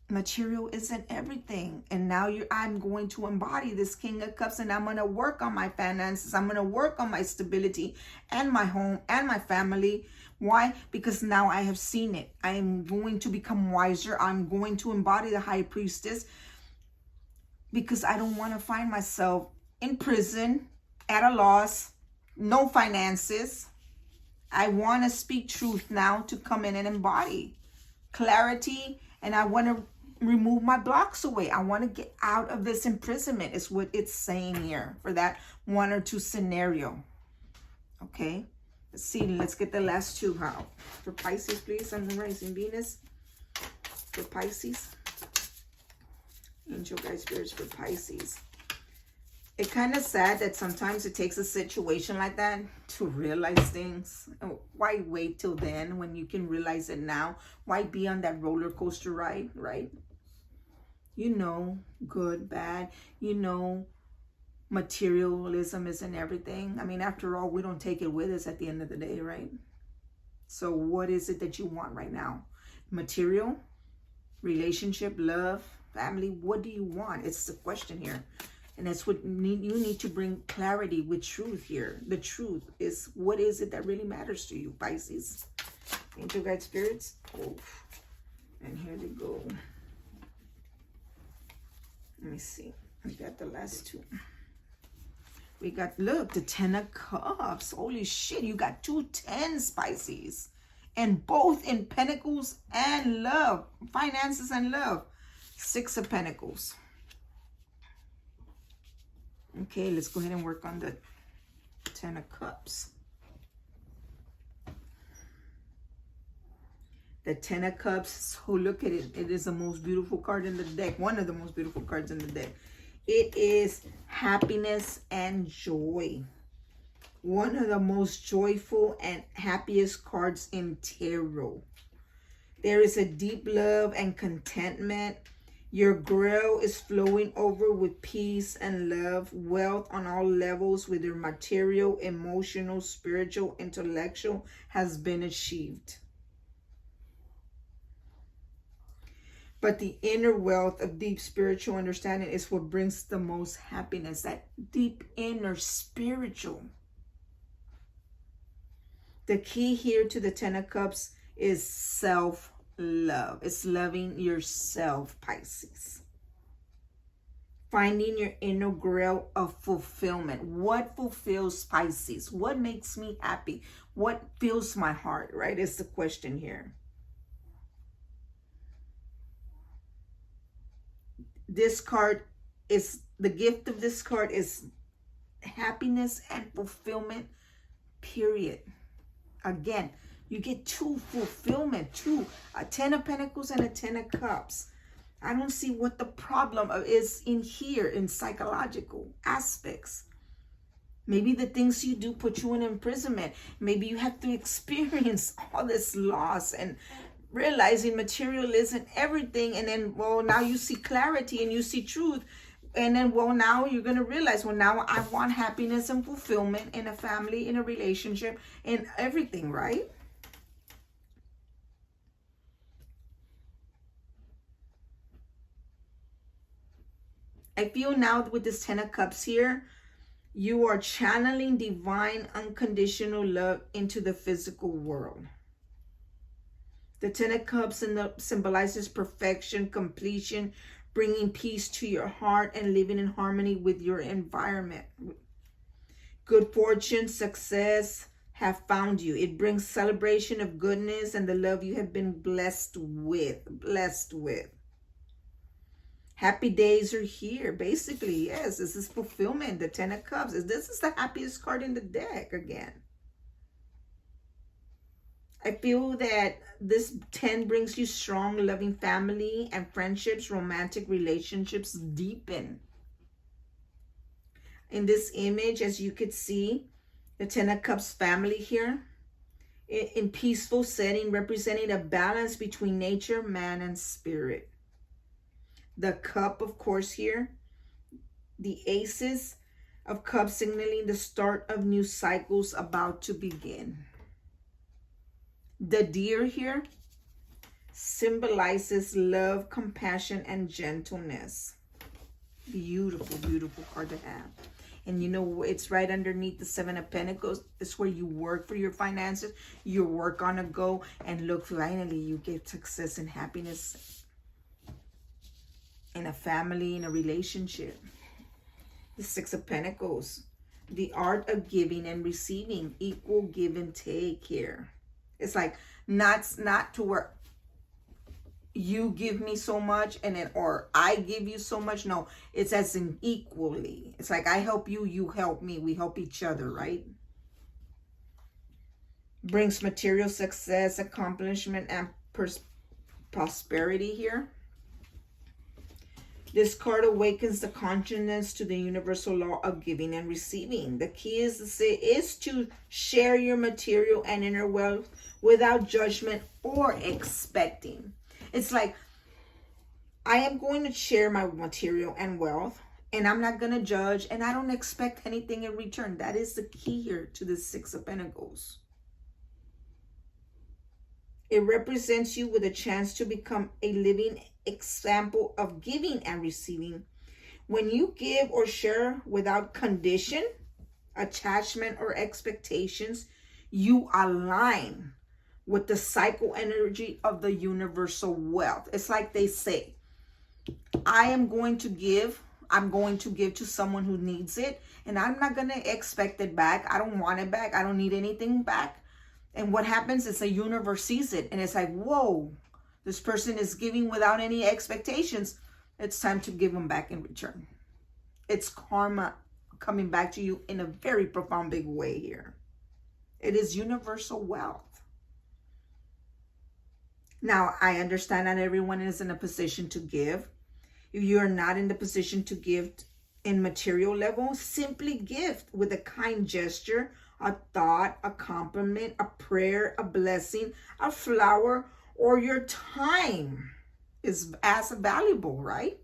Material isn't everything. And now I'm going to embody this King of Cups, and I'm going to work on my finances. I'm going to work on my stability and my home and my family. Why? Because now I have seen it. I am going to become wiser. I'm going to embody the High Priestess, because I don't want to find myself in prison, at a loss, no finances. I want to speak truth now, to come in and embody clarity, and I want to remove my blocks away. I want to get out of this imprisonment, is what it's saying here for that one or two scenario. Okay, let's see. Let's get the last two out for Pisces, please. Sun, Moon, Rising, Venus for Pisces. Angel guide spirits for Pisces. It's kind of sad that sometimes it takes a situation like that to realize things. Why wait till then when you can realize it now? Why be on that roller coaster ride, right? You know, good, bad. You know, materialism isn't everything. I mean, after all, we don't take it with us at the end of the day, right? So what is it that you want right now? Material, relationship, love, family. What do you want? It's the question here. And that's what you need to bring clarity with truth here. The truth is, what is it that really matters to you, Pisces? Angel guide spirits. Oh, and here they go. Let me see. We got the last two. We got, look, the Ten of Cups. Holy shit, you got 2 tens, Pisces. And both in Pentacles and love. Finances and love. 6 of Pentacles. Okay, let's go ahead and work on the Ten of Cups. The Ten of Cups. So look at it. It is the most beautiful card in the deck. One of the most beautiful cards in the deck. It is happiness and joy. One of the most joyful and happiest cards in tarot. There is a deep love and contentment. Your grill is flowing over with peace and love, wealth on all levels, whether material, emotional, spiritual, intellectual, has been achieved. But the inner wealth of deep spiritual understanding is what brings the most happiness, that deep inner spiritual. The key here to the Ten of Cups is self-love. It's loving yourself, Pisces. Finding your inner grill of fulfillment. What fulfills Pisces? What makes me happy? What fills my heart, right? Is the question here. This card is, the gift of this card is happiness and fulfillment, period. Again, you get two fulfillment, two, a Ten of Pentacles and a Ten of Cups. I don't see what the problem is in here in psychological aspects. Maybe the things you do put you in imprisonment. Maybe you have to experience all this loss and realizing material isn't everything. And then, well, now you see clarity and you see truth. And then, well, now you're going to realize, well, now I want happiness and fulfillment in a family, in a relationship, in everything, right? I feel now with this Ten of Cups here, you are channeling divine unconditional love into the physical world. The Ten of Cups symbolizes perfection, completion, bringing peace to your heart and living in harmony with your environment. Good fortune, success have found you. It brings celebration of goodness and the love you have been blessed with. Happy days are here. Basically, yes, this is fulfillment. The Ten of Cups. This is the happiest card in the deck again. I feel that this 10 brings you strong, loving family and friendships, romantic relationships deepen. In this image, as you could see, the Ten of Cups family here, in peaceful setting, representing a balance between nature, man, and spirit. The cup, of course, here, the aces of cups signaling the start of new cycles about to begin. The deer here symbolizes love, compassion, and gentleness. Beautiful, beautiful card to have. And you know, it's right underneath the Seven of Pentacles. It's where you work for your finances. You work on a go, and look, finally you get success and happiness in a family, in a relationship. The Six of Pentacles, the art of giving and receiving, equal give and take here. It's like not to where you give me so much and then, or I give you so much. No, it's as in equally. It's like I help you, you help me, we help each other, right? Brings material success, accomplishment, and prosperity here. This card awakens the consciousness to the universal law of giving and receiving. The key is to share your material and inner wealth without judgment or expecting. It's like, I am going to share my material and wealth, and I'm not going to judge, and I don't expect anything in return. That is the key here to the Six of Pentacles. It represents you with a chance to become a living example of giving and receiving. When you give or share without condition, attachment, or expectations, you align with the cycle energy of the universal wealth. It's like they say, I am going to give. I'm going to give to someone who needs it, and I'm not going to expect it back. I don't want it back. I don't need anything back. And what happens is the universe sees it, and it's like, whoa, this person is giving without any expectations. It's time to give them back in return. It's karma coming back to you in a very profound, big way here. It is universal wealth. Now, I understand not everyone is in a position to give. If you are not in the position to give in material level, simply gift with a kind gesture a thought, a compliment, a prayer, a blessing, a flower, or your time is as valuable, right?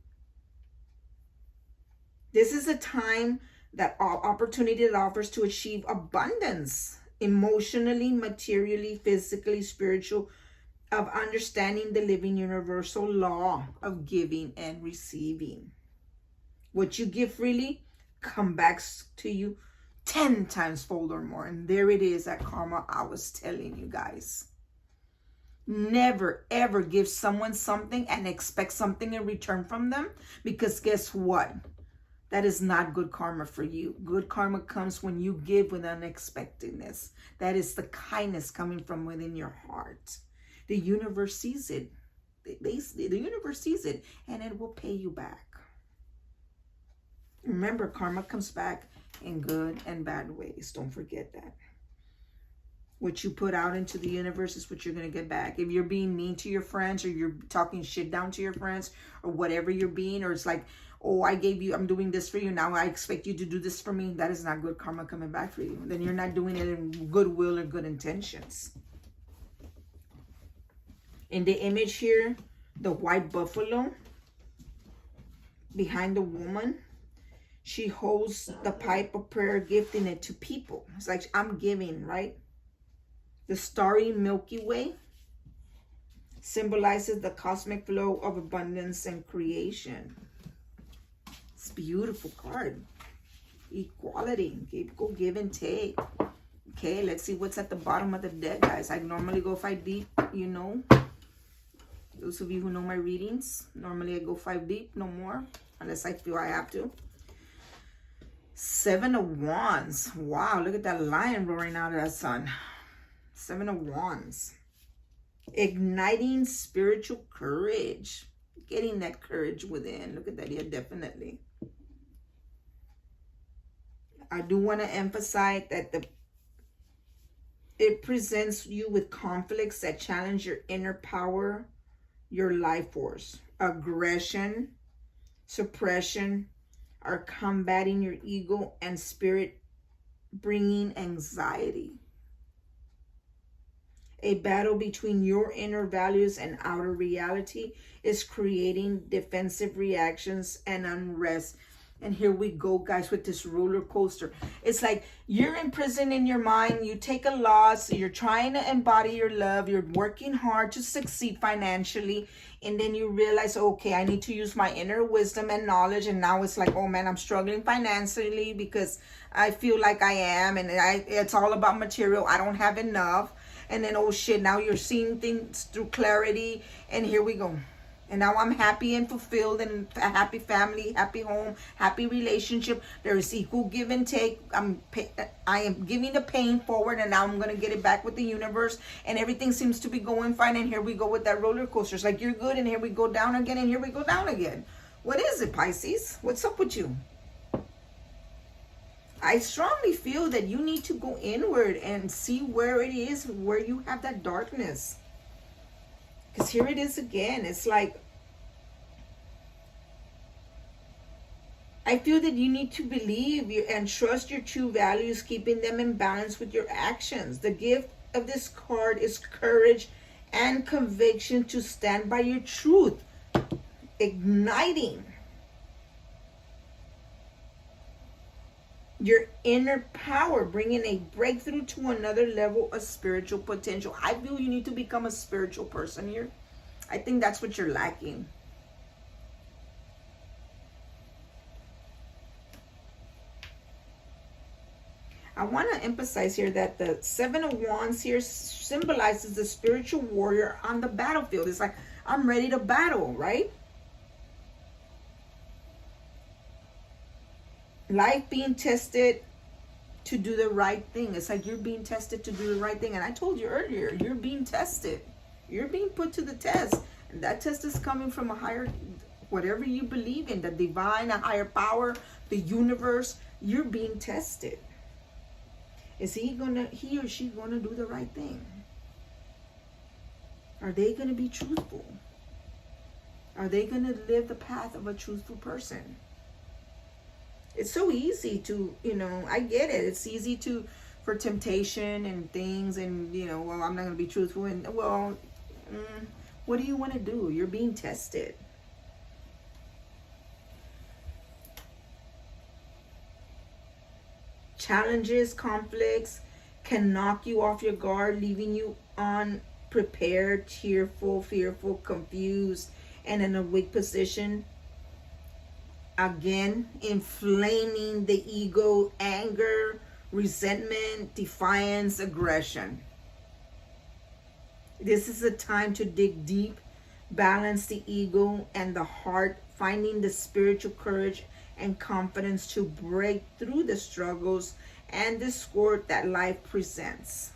This is a time that opportunity that offers to achieve abundance emotionally, materially, physically, spiritual, of understanding the living universal law of giving and receiving. What you give freely come back to you 10 times fold or more. And there it is, that karma I was telling you guys. Never ever give someone something and expect something in return from them, because guess what? That is not good karma for you. Good karma comes when you give with unexpectedness. That is the kindness coming from within your heart. The universe sees it. The universe sees it, and it will pay you back. Remember, karma comes back in good and bad ways. Don't forget that. What you put out into the universe is what you're going to get back. If you're being mean to your friends, or you're talking shit down to your friends, or whatever you're being, or it's like, oh, I'm doing this for you, now I expect you to do this for me, that is not good karma coming back for you. Then you're not doing it in goodwill or good intentions. In the image here, the white buffalo, behind the woman, she holds the pipe of prayer, gifting it to people. It's like, I'm giving, right? The starry Milky Way symbolizes the cosmic flow of abundance and creation. It's a beautiful card. Equality. Go give and take. Okay, let's see what's at the bottom of the deck, guys. I normally go 5 deep, you know. Those of you who know my readings, normally I go 5 deep, no more, unless I feel I have to. 7 of Wands. Wow, look at that lion roaring out of that sun. 7 of Wands. Igniting spiritual courage. Getting that courage within. Look at that here, definitely. I do want to emphasize that it presents you with conflicts that challenge your inner power, your life force. Aggression, suppression are combating your ego and spirit, bringing anxiety. A battle between your inner values and outer reality is creating defensive reactions and unrest. And here we go, guys, with this roller coaster. It's like you're in prison in your mind. You take a loss. You're trying to embody your love. You're working hard to succeed financially. And then you realize, okay, I need to use my inner wisdom and knowledge. And now it's like, oh, man, I'm struggling financially because I feel like I am. And it's all about material. I don't have enough. And then, oh, shit, now you're seeing things through clarity. And here we go. And now I'm happy and fulfilled, and a happy family, happy home, happy relationship. There is equal give and take. I am giving the pain forward, and now I'm going to get it back with the universe. And everything seems to be going fine. And here we go with that roller coaster. It's like you're good, and here we go down again, and here we go down again. What is it, Pisces? What's up with you? I strongly feel that you need to go inward and see where it is, where you have that darkness. Because here it is again. It's like, I feel that you need to believe and trust your true values, keeping them in balance with your actions. The gift of this card is courage and conviction to stand by your truth, igniting your inner power, bringing a breakthrough to another level of spiritual potential. I feel you need to become a spiritual person here. I think that's what you're lacking. I want to emphasize here that the 7 of Wands here symbolizes the spiritual warrior on the battlefield. It's like, I'm ready to battle, right? Life being tested to do the right thing. It's like you're being tested to do the right thing. And I told you earlier, you're being tested. You're being put to the test. And that test is coming from a higher, whatever you believe in, the divine, a higher power, the universe. You're being tested. Is he or she gonna do the right thing? Are they gonna be truthful? Are they gonna live the path of a truthful person? It's so easy to, I get it. It's easy to for temptation and things, and well, I'm not going to be truthful, and well, what do you want to do? You're being tested. Challenges, conflicts can knock you off your guard, leaving you unprepared, tearful, fearful, confused, and in a weak position. Again, inflaming the ego, anger, resentment, defiance, aggression. This is a time to dig deep, balance the ego and the heart, finding the spiritual courage and confidence to break through the struggles and discord that life presents.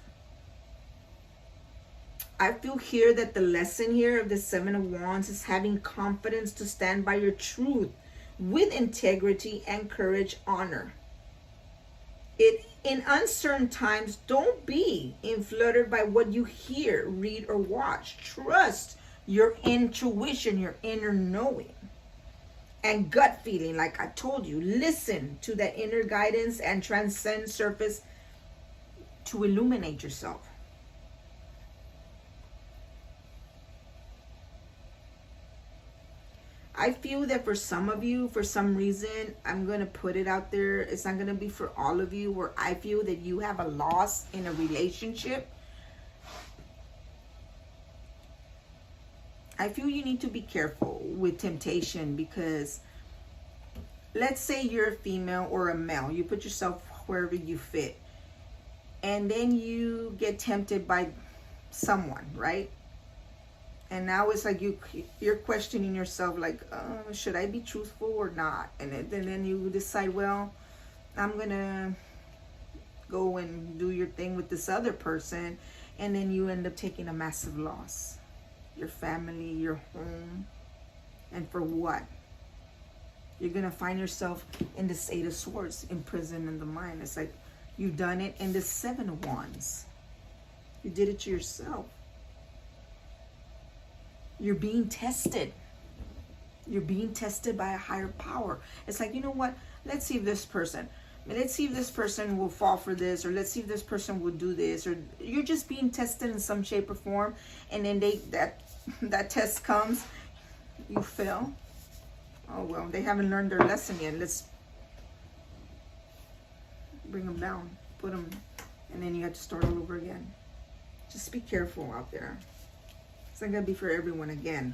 I feel here that the lesson here of the Seven of Wands is having confidence to stand by your truth with integrity and courage, honor. In uncertain times, don't be fluttered by what you hear, read, or watch. Trust your intuition, your inner knowing, and gut feeling. Like I told you, listen to that inner guidance and transcend surface to illuminate yourself. I feel that for some of you, for some reason, I'm going to put it out there. It's not going to be for all of you, where I feel that you have a loss in a relationship. I feel you need to be careful with temptation, because let's say you're a female or a male. You put yourself wherever you fit. And then you get tempted by someone, right? And now it's like you're questioning yourself, like, should I be truthful or not? And then you decide, well, I'm going to go and do your thing with this other person. And then you end up taking a massive loss. Your family, your home. And for what? You're going to find yourself in this Eight of Swords, imprisoned in the mind. It's like you've done it in the Seven of Wands. You did it to yourself. You're being tested. You're being tested by a higher power. It's like, you know what? Let's see if this person will fall for this, or let's see if this person will do this, or you're just being tested in some shape or form, and then that test comes, you fail. Oh well, they haven't learned their lesson yet. Let's bring them down, put them, and then you have to start all over again. Just be careful out there. It's not going to be for everyone again.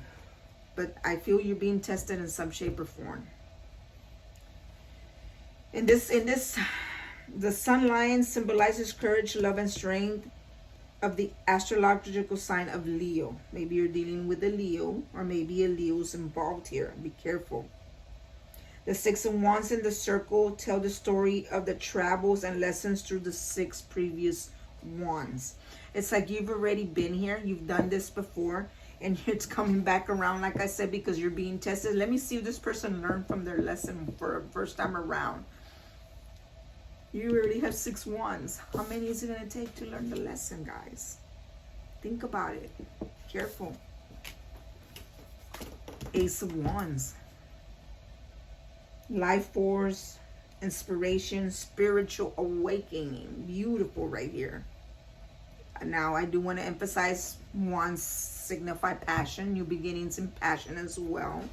But I feel you're being tested in some shape or form. In this, the Sun Lion symbolizes courage, love, and strength of the astrological sign of Leo. Maybe you're dealing with a Leo, or maybe a Leo's involved here. Be careful. The Six of Wands in the circle tell the story of the travels and lessons through the 6 previous wands. It's like you've already been here. You've done this before. And it's coming back around, like I said, because you're being tested. Let me see if this person learned from their lesson for first time around. You already have 6 wands. How many is it going to take to learn the lesson, guys? Think about it. Careful. Ace of Wands. Life force, inspiration, spiritual awakening. Beautiful right here. Now, I do want to emphasize wands signify passion, new beginnings, and passion as well.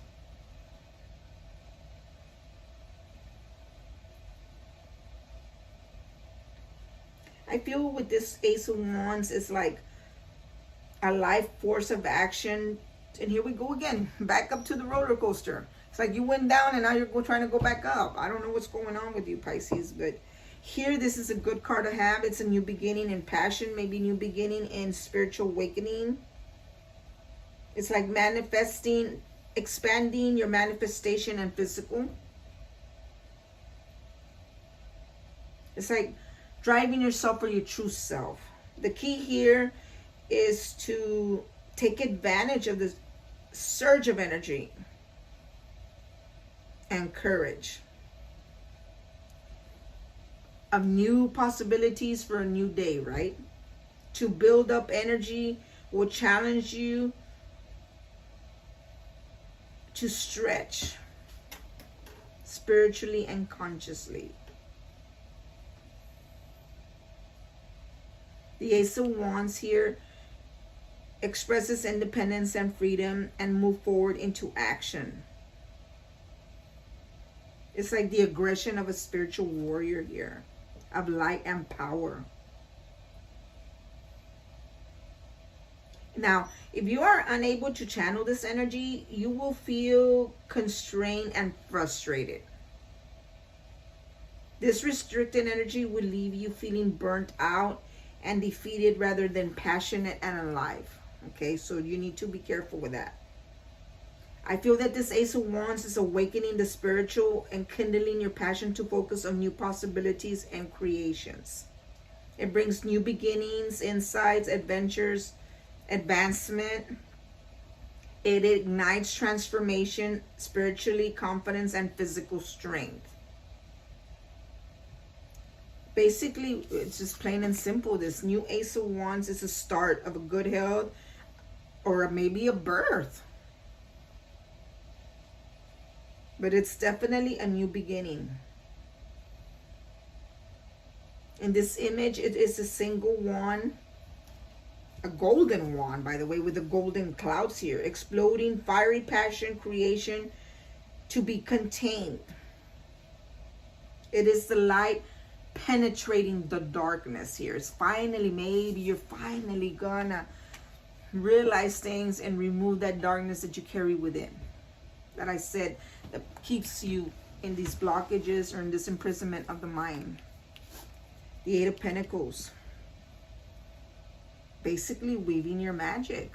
I feel with this Ace of Wands, it's like a life force of action. And here we go again, back up to the roller coaster. It's like you went down and now you're trying to go back up. I don't know what's going on with you, Pisces, but here, this is a good card to have. It's a new beginning in passion, maybe new beginning in spiritual awakening. It's like manifesting, expanding your manifestation and physical. It's like driving yourself for your true self. The key here is to take advantage of the surge of energy and courage, of new possibilities for a new day, right? To build up energy will challenge you to stretch spiritually and consciously. The Ace of Wands here expresses independence and freedom and move forward into action. It's like the aggression of a spiritual warrior here, of light and power. Now, if you are unable to channel this energy, you will feel constrained and frustrated. This restricted energy will leave you feeling burnt out and defeated rather than passionate and alive. Okay, so you need to be careful with that. I feel that this Ace of Wands is awakening the spiritual and kindling your passion to focus on new possibilities and creations. It brings new beginnings, insights, adventures, advancement. It ignites transformation, spiritually, confidence, and physical strength. Basically, it's just plain and simple. This new Ace of Wands is a start of a good health or maybe a birth. But it's definitely a new beginning. In this image, it is a single wand, a golden wand, by the way, with the golden clouds here. Exploding, fiery passion, creation to be contained. It is the light penetrating the darkness here. It's finally, maybe you're finally gonna realize things and remove that darkness that you carry within, that I said, that keeps you in these blockages or in this imprisonment of the mind. The Eight of Pentacles, basically weaving your magic,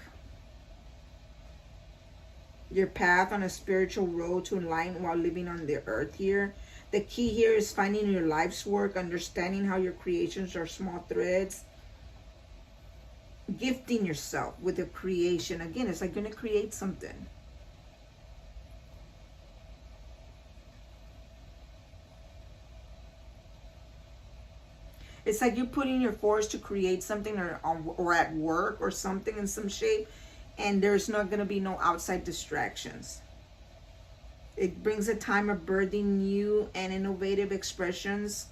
your path on a spiritual road to enlighten while living on the earth here. The key here is finding your life's work, understanding how your creations are small threads, gifting yourself with a creation. Again, it's like you're going to create something. It's like you're putting your force to create something or at work or something in some shape, and there's not going to be no outside distractions. It brings a time of birthing new and innovative expressions.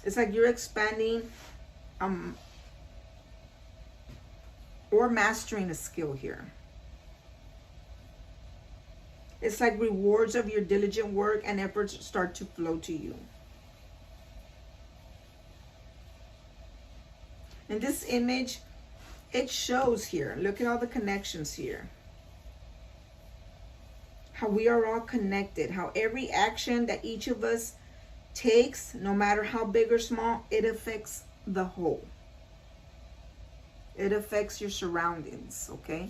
It's like you're expanding or mastering a skill here. It's like rewards of your diligent work and efforts start to flow to you. In this image, it shows here, look at all the connections here. How we are all connected, how every action that each of us takes, no matter how big or small, it affects the whole. It affects your surroundings, okay?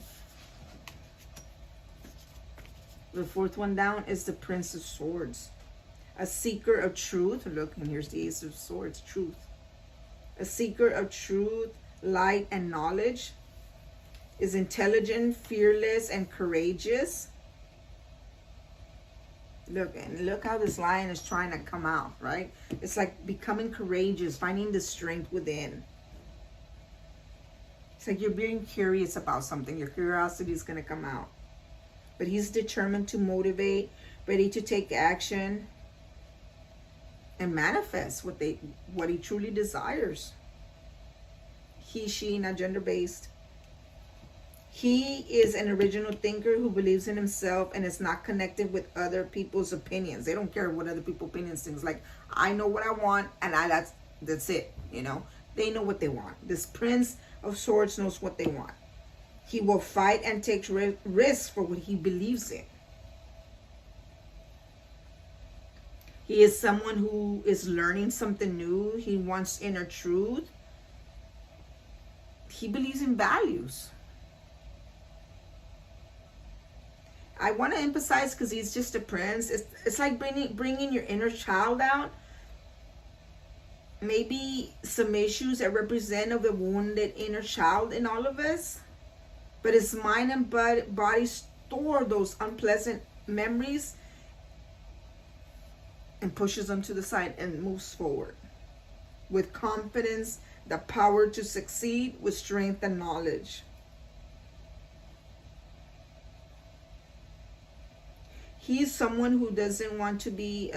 The fourth one down is the Prince of Swords. A seeker of truth. Look, and here's the Ace of Swords, truth. A seeker of truth, light, and knowledge. Is intelligent, fearless, and courageous. Look, and look how this lion is trying to come out, right? It's like becoming courageous, finding the strength within. It's like you're being curious about something. Your curiosity is going to come out. But he's determined to motivate, ready to take action, and manifest what he truly desires. He, she, not gender-based. He is an original thinker who believes in himself and is not connected with other people's opinions. They don't care what other people's opinions think. Like, I know what I want, and that's it, you know. They know what they want. This Prince of Swords knows what they want. He will fight and take risks for what he believes in. He is someone who is learning something new. He wants inner truth. He believes in values. I want to emphasize, because he's just a prince, it's like bringing your inner child out. Maybe some issues that represent of a wounded inner child in all of us. But his mind and body store those unpleasant memories and pushes them to the side and moves forward with confidence, the power to succeed, with strength and knowledge. He's someone who doesn't want to be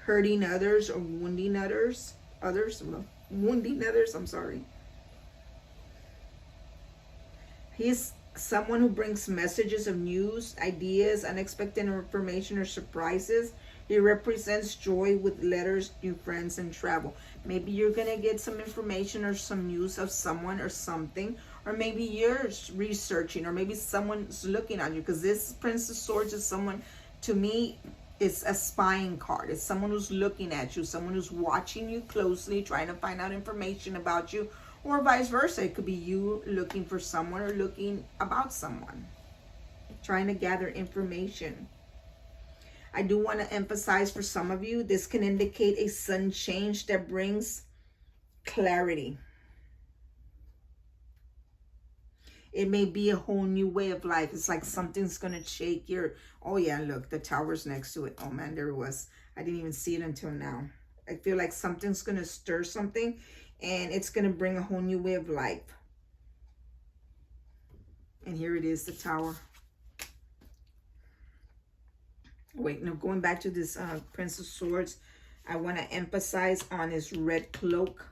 hurting others or wounding others. I'm sorry. He's someone who brings messages of news, ideas, unexpected information, or surprises. He represents joy with letters, new friends, and travel. Maybe you're going to get some information or some news of someone or something, or maybe you're researching, or maybe someone's looking at you, because this Prince of Swords is someone, to me, it's a spying card. It's someone who's looking at you, someone who's watching you closely, trying to find out information about you, or vice versa. It could be you looking for someone or looking about someone, trying to gather information. I do want to emphasize for some of you, this can indicate a sudden change that brings clarity. It may be a whole new way of life. It's like something's going to shake your, oh yeah, look, the tower's next to it. Oh man, there it was. I didn't even see it until now. I feel like something's going to stir something, and it's going to bring a whole new way of life. And here it is, the tower. Wait, now going back to this Prince of Swords, I want to emphasize on his red cloak.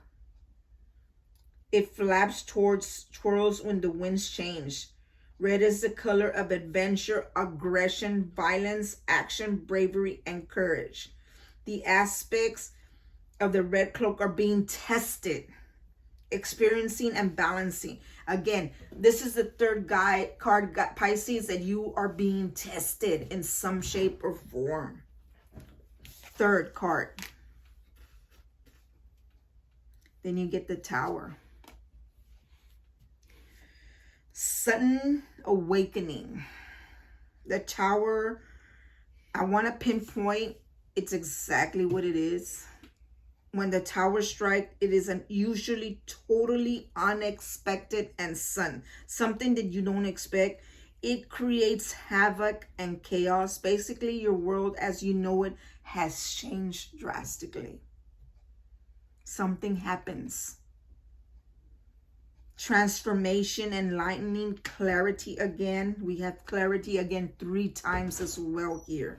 It flaps twirls when the winds change. Red is the color of adventure, aggression, violence, action, bravery, and courage. The aspects of the red cloak are being tested, experiencing, and balancing. Again, this is the third card, Pisces, that you are being tested in some shape or form. Third card. Then you get the Tower. Sudden awakening. The Tower, I want to pinpoint, it's exactly what it is. When the Tower strikes, it is usually totally unexpected and sudden. Something that you don't expect. It creates havoc and chaos. Basically, your world as you know it has changed drastically. Something happens. Transformation, enlightening, clarity again. We have clarity again 3 times as well here.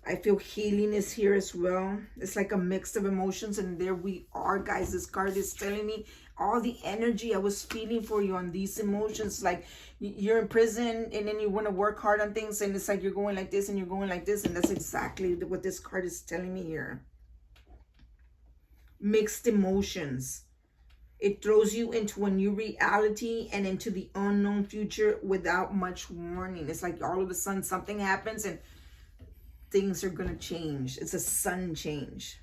I feel healing is here as well. It's like a mix of emotions, and there we are, guys. This card is telling me all the energy I was feeling for you on these emotions. Like you're in prison and then you want to work hard on things, and it's like you're going like this and you're going like this, and that's exactly what this card is telling me here. Mixed emotions. It throws you into a new reality and into the unknown future without much warning. It's like all of a sudden something happens and things are going to change. It's a sudden change.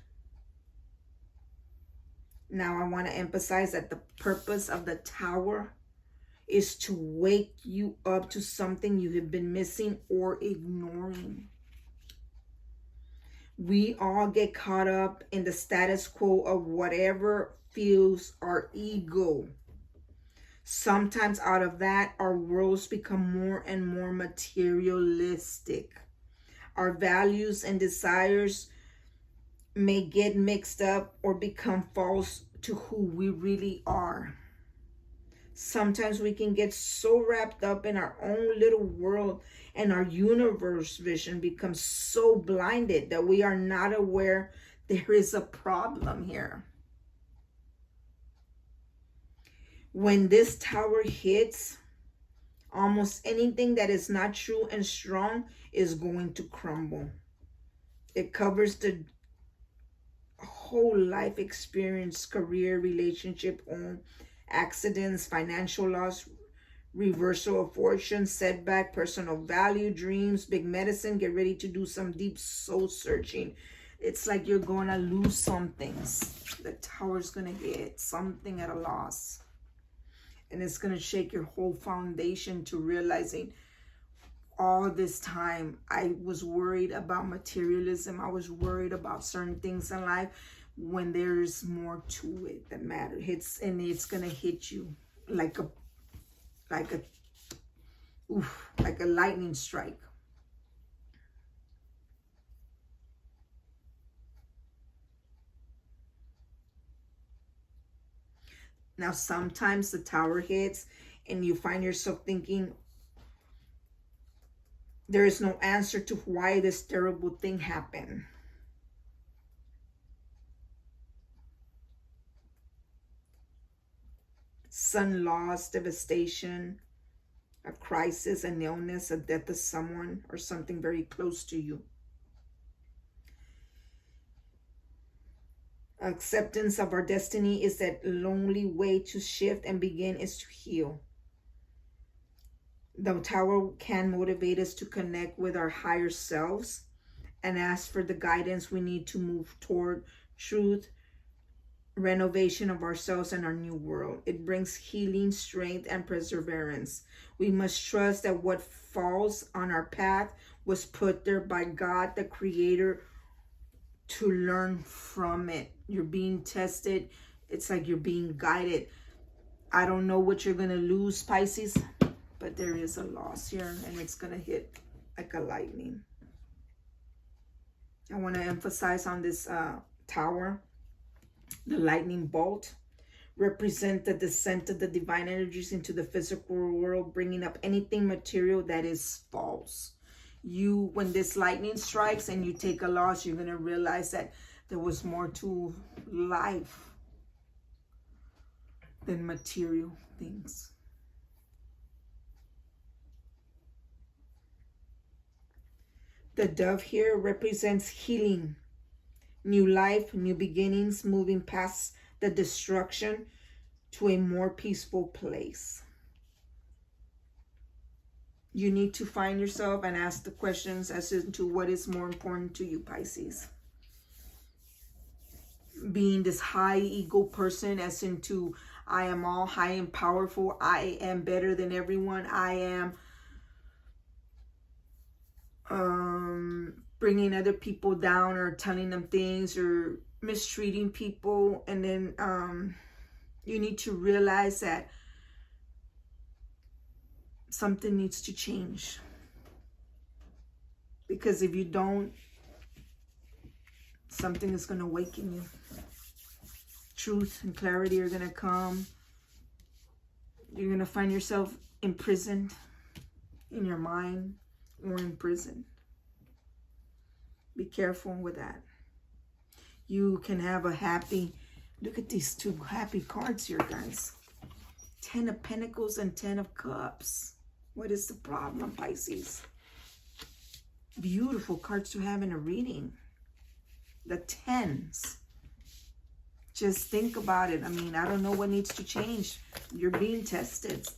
Now, I want to emphasize that the purpose of the Tower is to wake you up to something you have been missing or ignoring. We all get caught up in the status quo of whatever fuels our ego. Sometimes out of that, our worlds become more and more materialistic. Our values and desires may get mixed up or become false to who we really are. Sometimes we can get so wrapped up in our own little world, and our universe vision becomes so blinded that we are not aware there is a problem here. When this Tower hits, almost anything that is not true and strong is going to crumble. It covers the whole life experience, career, relationship, home, accidents, financial loss, reversal of fortune, setback, personal value, dreams, big medicine. Get ready to do some deep soul searching. It's like you're going to lose some things. The Tower's going to get something at a loss. And it's going to shake your whole foundation to realizing all this time I was worried about materialism. I was worried about certain things in life when there's more to it that matters. It's going to hit you like a lightning strike. Now, sometimes the Tower hits and you find yourself thinking, there is no answer to why this terrible thing happened. Son loss, devastation, a crisis, an illness, a death of someone or something very close to you. Acceptance of our destiny is that lonely way to shift and begin is to heal. The Tower can motivate us to connect with our higher selves and ask for the guidance we need to move toward truth, renovation of ourselves and our new world. It brings healing, strength, and perseverance. We must trust that what falls on our path was put there by God, the Creator, to learn from it. You're being tested. It's like you're being guided. I don't know what you're going to lose, Pisces, but there is a loss here, and it's going to hit like a lightning. I want to emphasize on this tower, the lightning bolt represent the descent of the divine energies into the physical world, bringing up anything material that is false. When this lightning strikes and you take a loss, you're going to realize that there was more to life than material things. The dove here represents healing, new life, new beginnings, moving past the destruction to a more peaceful place. You need to find yourself and ask the questions as to what is more important to you, Pisces. Being this high ego person, as into I am all high and powerful, I am better than everyone, I am bringing other people down or telling them things or mistreating people. And then you need to realize that something needs to change, because if you don't, something is going to awaken you. Truth and clarity are going to come. You're going to find yourself imprisoned in your mind or in prison. Be careful with that. You can have a happy, look at these two happy cards here, guys. 10 of Pentacles and 10 of Cups. What is the problem, Pisces? Beautiful cards to have in a reading. The 10s. Just think about it. I mean, I don't know what needs to change. You're being tested.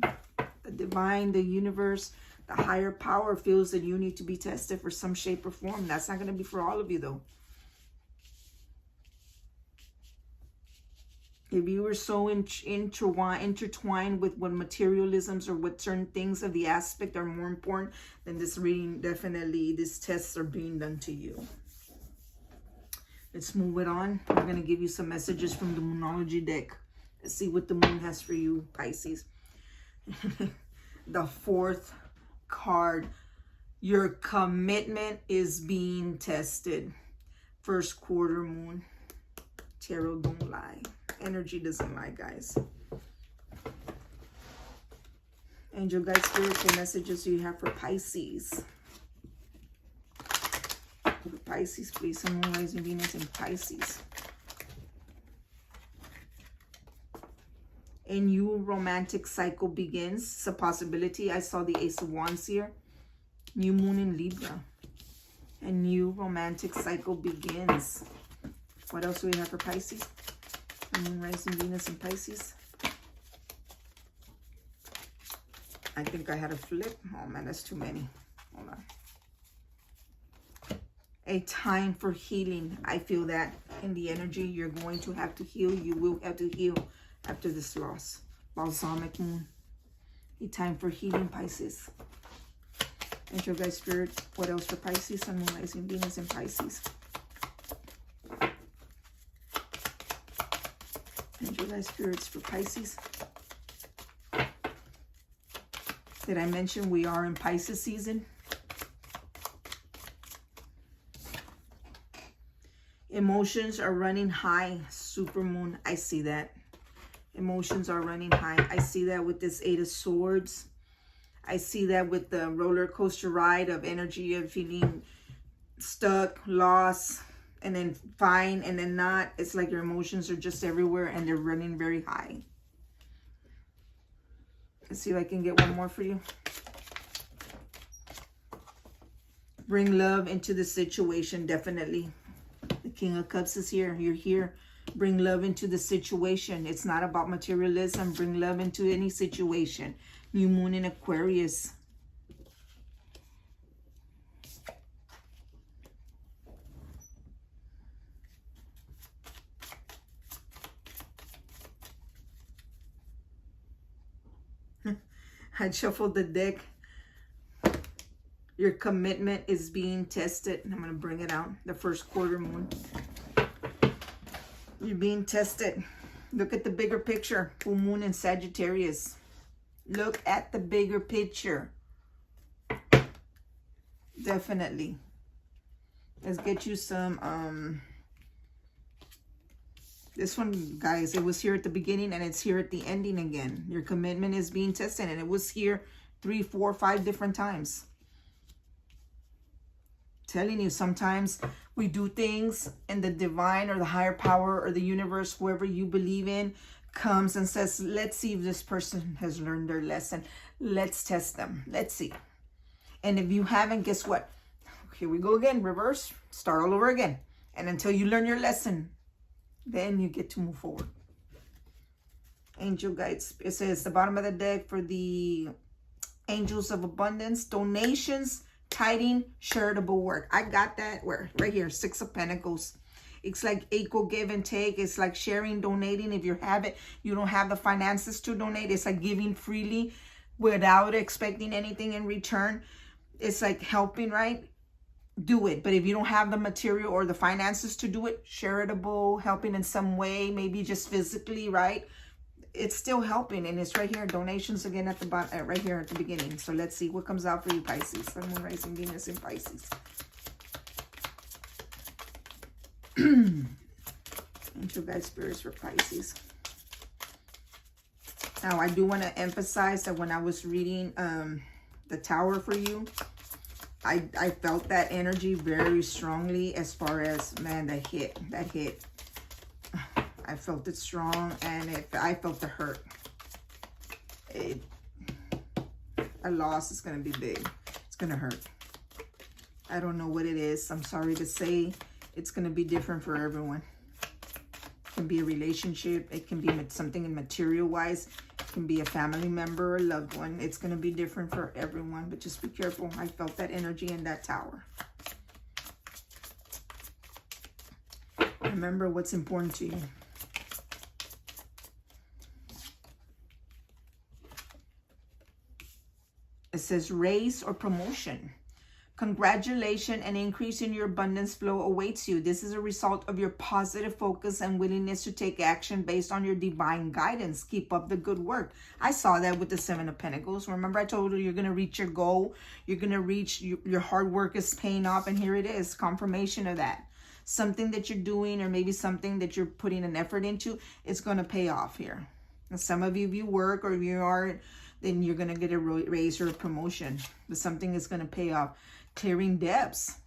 The divine, the universe, the higher power feels that you need to be tested for some shape or form. That's not going to be for all of you, though. If you were so intertwined with what materialisms or what certain things of the aspect are more important, then this reading, definitely, these tests are being done to you. Let's move it on. I'm going to give you some messages from the Moonology deck. Let's see what the moon has for you, Pisces. The 4th card. Your commitment is being tested. First quarter moon. Tarot don't lie. Energy doesn't lie, guys. Angel guide spirit, what messages do you have for Pisces? For Pisces, please. Sun, Moon, Rising, Venus, and Pisces. A new romantic cycle begins. It's a possibility. I saw the Ace of Wands here. New moon in Libra. A new romantic cycle begins. What else do we have for Pisces? Moon, Rising, Venus, and Pisces. I think I had a flip. Oh man, that's too many. Hold on. A time for healing. I feel that in the energy. You're going to have to heal. You will have to heal after this loss. Balsamic moon. A time for healing, Pisces. Angel guide spirit. What else for Pisces? Sun, Moon, Rising, Venus, and Pisces. Angel guide spirits for Pisces. Did I mention we are in Pisces season? Emotions are running high. Supermoon. I see that. Emotions are running high. I see that with this Eight of Swords. I see that with the roller coaster ride of energy of feeling stuck, lost, and then fine, and then not. It's like your emotions are just everywhere and they're running very high. Let's see if I can get one more for you. Bring love into the situation, definitely. The King of Cups is here. You're here. Bring love into the situation. It's not about materialism. Bring love into any situation. New Moon in Aquarius. I shuffled the deck. Your commitment is being tested. I'm going to bring it out. The first quarter moon. You're being tested. Look at the bigger picture. Full moon in Sagittarius. Look at the bigger picture. Definitely. Let's get you some, this one, guys, it was here at the beginning and it's here at the ending again. Your commitment is being tested, and it was here 3, 4, 5 different times. Telling you, sometimes we do things and the divine or the higher power or the universe, whoever you believe in, comes and says, let's see if this person has learned their lesson. Let's test them. Let's see. And if you haven't, guess what? Here we go again. Reverse. Start all over again. And until you learn your lesson, then you get to move forward. Angel guides. It says the bottom of the deck for the angels of abundance. Donations, tithing, charitable work. I got that where? Right here. 6 of Pentacles. It's like equal give and take. It's like sharing, donating. If you don't have the finances to donate. It's like giving freely without expecting anything in return. It's like helping, right? Do it. But if you don't have the material or the finances to do it, charitable, helping in some way, maybe just physically, right? It's still helping, and it's right here. Donations again at the bottom, right here at the beginning. So let's see what comes out for you, Pisces. Sun, Moon, Rising, Venus in Pisces. Angel guide spirits for Pisces. Now, I do want to emphasize that when I was reading the Tower for you, I felt that energy very strongly as far as, man, that hit. I felt it strong, and I felt the hurt. A loss is going to be big. It's going to hurt. I don't know what it is. I'm sorry to say. It's going to be different for everyone. It can be a relationship. It can be something material-wise. It can be a family member or a loved one. It's going to be different for everyone, but just be careful. I felt that energy in that Tower. Remember what's important to you. It says raise or promotion. Congratulations, an increase in your abundance flow awaits you. This is a result of your positive focus and willingness to take action based on your divine guidance. Keep up the good work. I saw that with the 7 of Pentacles. Remember I told you you're going to reach your goal. You're going to reach, your hard work is paying off. And here it is, confirmation of that. Something that you're doing, or maybe something that you're putting an effort into, it's going to pay off here. And some of you, if you work or if you are, then you're going to get a raise or a promotion. But something is going to pay off. Clearing debts.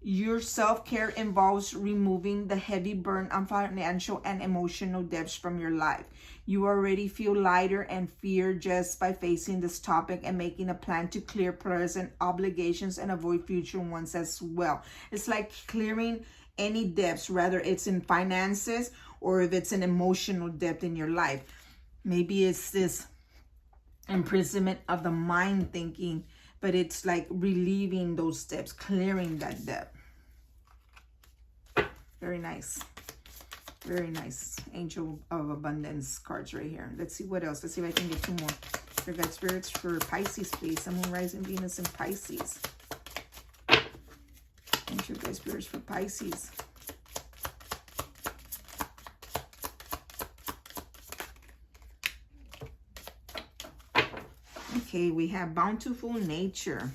Your self-care involves removing the heavy burden on financial and emotional debts from your life. You already feel lighter and fear just by facing this topic and making a plan to clear present obligations and avoid future ones as well. It's like clearing any debts, whether it's in finances or if it's an emotional debt in your life. Maybe it's this imprisonment of the mind thinking, but it's like relieving those debts, clearing that debt. Very nice. Very nice. Angel of Abundance cards right here. Let's see what else. Let's see if I can get 2 more. Your guide spirits for Pisces, please. Sun, Moon, Rising, Venus in Pisces. Angel guide spirits for Pisces. Okay, we have bountiful nature.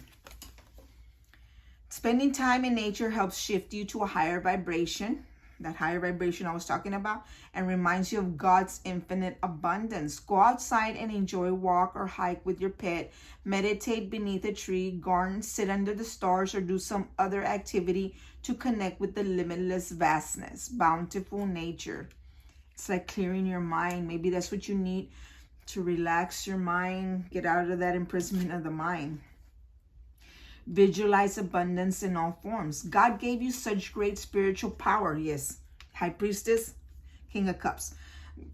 Spending time in nature helps shift you to a higher vibration. that higher vibration I was talking about, and reminds you of God's infinite abundance. Go outside and enjoy a walk or hike with your pet. Meditate beneath a tree, garden, sit under the stars, or do some other activity to connect with the limitless vastness, bountiful nature. It's like clearing your mind. Maybe that's what you need to relax your mind, get out of that imprisonment of the mind. Visualize abundance in all forms. God gave you such great spiritual power. Yes, High Priestess, King of Cups.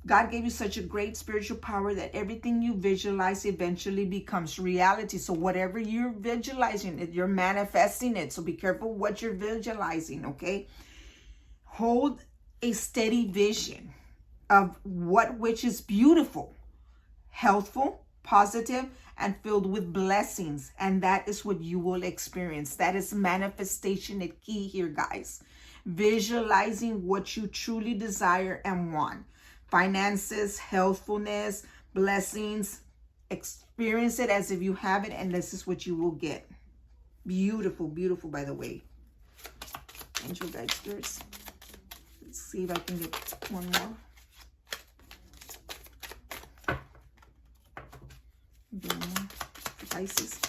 God gave you such a great spiritual power that everything you visualize eventually becomes reality. So whatever you're visualizing, you're manifesting it. So be careful what you're visualizing, okay? Hold a steady vision of which is beautiful, healthful, positive, and filled with blessings. And that is what you will experience. That is manifestation at key here, guys. Visualizing what you truly desire and want. Finances, healthfulness, blessings. Experience it as if you have it, and this is what you will get. Beautiful, beautiful, by the way. Angel guide spirits. Let's see if I can get one more. Pisces.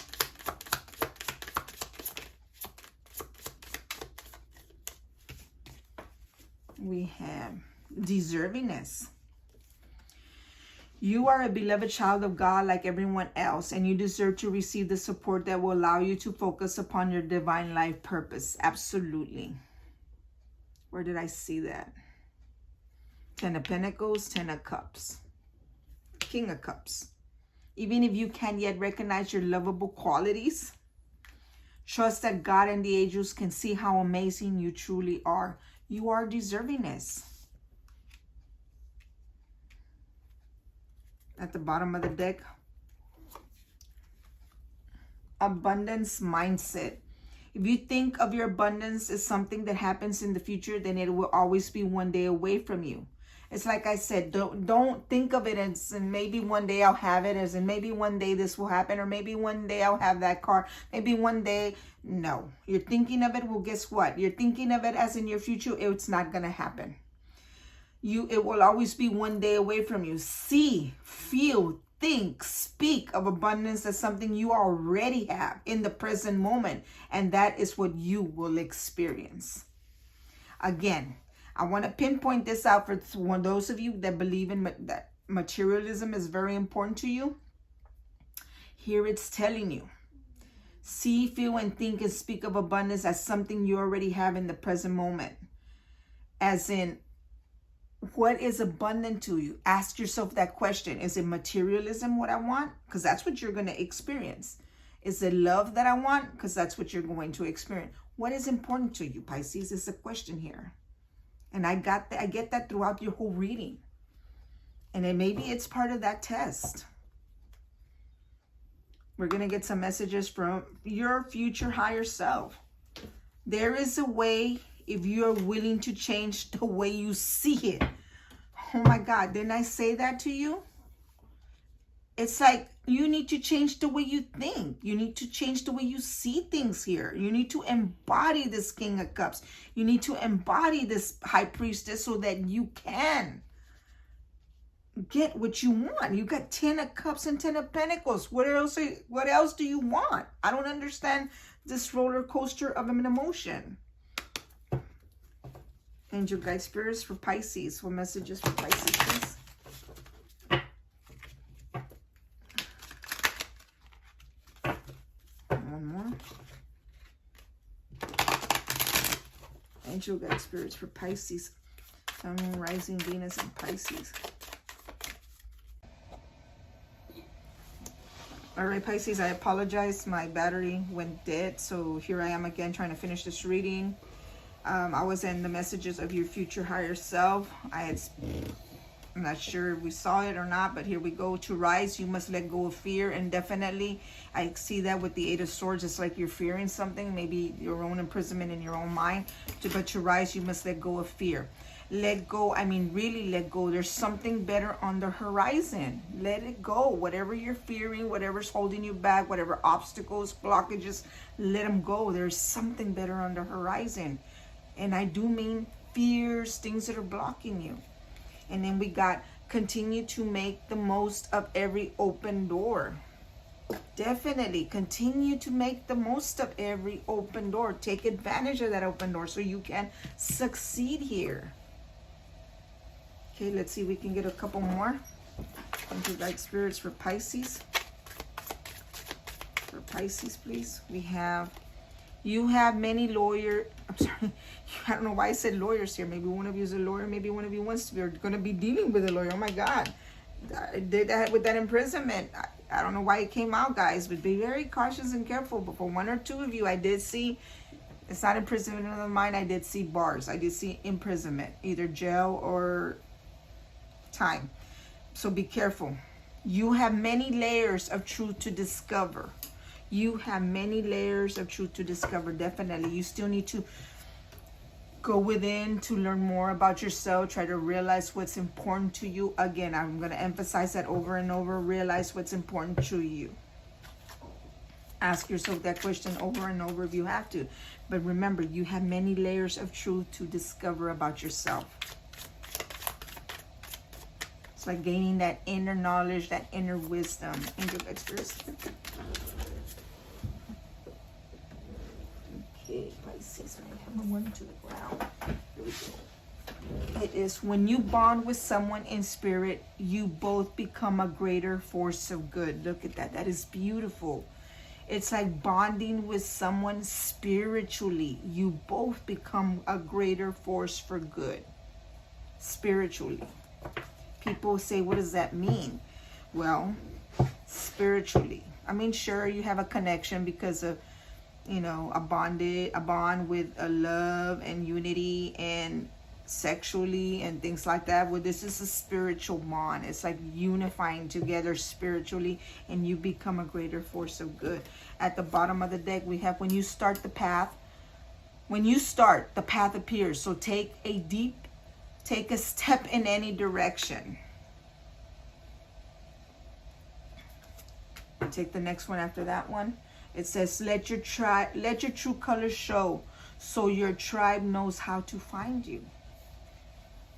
We have deservingness. You are a beloved child of God like everyone else, and you deserve to receive the support that will allow you to focus upon your divine life purpose. Absolutely. Where did I see that? 10 of Pentacles, 10 of Cups, King of Cups. Even if you can't yet recognize your lovable qualities, trust that God and the angels can see how amazing you truly are. You are deservingness. At the bottom of the deck, abundance mindset. If you think of your abundance as something that happens in the future, then it will always be one day away from you. It's like I said, don't think of it as and maybe one day I'll have it, as in maybe one day this will happen, or maybe one day I'll have that car, maybe one day. No, you're thinking of it. Well, guess what? You're thinking of it as in your future. It's not going to happen. It will always be one day away from you. See, feel, think, speak of abundance as something you already have in the present moment. And that is what you will experience. Again, I want to pinpoint this out for those of you that believe in that materialism is very important to you. Here it's telling you, see, feel, and think and speak of abundance as something you already have in the present moment. As in, what is abundant to you? Ask yourself that question. Is it materialism what I want? Because that's what you're going to experience. Is it love that I want? Because that's what you're going to experience. What is important to you, Pisces, is the question here. And I get that throughout your whole reading. And then maybe it's part of that test. We're going to get some messages from your future higher self. There is a way if you're willing to change the way you see it. Oh my God, didn't I say that to you? It's like you need to change the way you think. You need to change the way you see things here. You need to embody this King of Cups. You need to embody this High Priestess so that you can get what you want. You got 10 of Cups and 10 of Pentacles. What else do you want? I don't understand this roller coaster of an emotion. Angel guide spirits for Pisces. What messages for Pisces, please? One more. Angel guide spirits for Pisces. Sun, Moon, Rising, Venus, and Pisces. All right, Pisces, I apologize. My battery went dead. So here I am again trying to finish this reading. I was in the messages of your future higher self. I'm not sure if we saw it or not, but here we go. To rise, you must let go of fear. And definitely, I see that with the Eight of Swords. It's like you're fearing something, maybe your own imprisonment in your own mind. But to rise, you must let go of fear. Let go, I mean, really let go. There's something better on the horizon. Let it go. Whatever you're fearing, whatever's holding you back, whatever obstacles, blockages, let them go. There's something better on the horizon. And I do mean fears, things that are blocking you. And then we got continue to make the most of every open door. Definitely continue to make the most of every open door. Take advantage of that open door so you can succeed here. Okay, let's see if we can get a couple more. Thank you, guide spirits, for Pisces. For Pisces, please. We have, you have many lawyers. I'm sorry, I don't know why I said lawyers here. Maybe one of you is a lawyer. Maybe one of you wants to be, or going to be dealing with a lawyer. Oh my God. I did that with that imprisonment. I don't know why it came out, guys, but be very cautious and careful. But for one or two of you, I did see, it's not imprisonment of the mind. I did see bars. I did see imprisonment, either jail or time. So be careful. You have many layers of truth to discover. You have many layers of truth to discover. Definitely. You still need to go within to learn more about yourself. Try to realize what's important to you. Again, I'm going to emphasize that over and over. Realize what's important to you. Ask yourself that question over and over if you have to. But remember, you have many layers of truth to discover about yourself. It's like gaining that inner knowledge, that inner wisdom. Angel Express. Okay, Pisces, I have one to the ground. Here we go. It is when you bond with someone in spirit, you both become a greater force of good. Look at that. That is beautiful. It's like bonding with someone spiritually. You both become a greater force for good. Spiritually. People say, what does that mean? Well, spiritually. I mean, sure, you have a connection because of, you know, a bond with a love and unity and sexually and things like that. Well, this is a spiritual bond. It's like unifying together spiritually, and you become a greater force of good. At the bottom of the deck, we have when you start the path. When you start, the path appears. So take a step in any direction. Take the next one after that one. It says, let your true colors show so your tribe knows how to find you.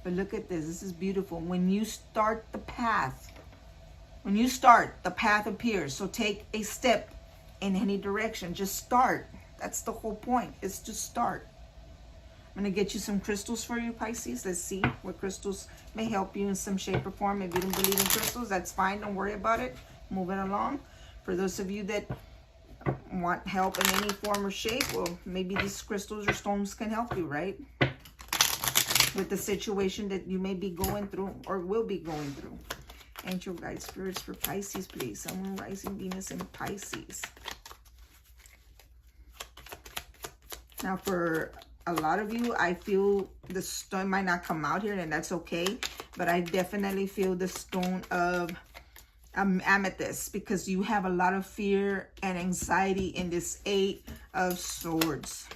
But look at this. This is beautiful. When you start the path, the path appears. So take a step in any direction. Just start. That's the whole point. It's to start. I'm going to get you some crystals for you, Pisces. Let's see what crystals may help you in some shape or form. If you don't believe in crystals, that's fine. Don't worry about it. Move it along. For those of you that want help in any form or shape, well, maybe these crystals or stones can help you, right? With the situation that you may be going through or will be going through. Angel guide spirits for Pisces, please. Sun, Moon, Rising, Venus, and Pisces. Now, for a lot of you, I feel the stone might not come out here, and that's okay. But I definitely feel the stone of amethyst, because you have a lot of fear and anxiety in this 8 of Swords.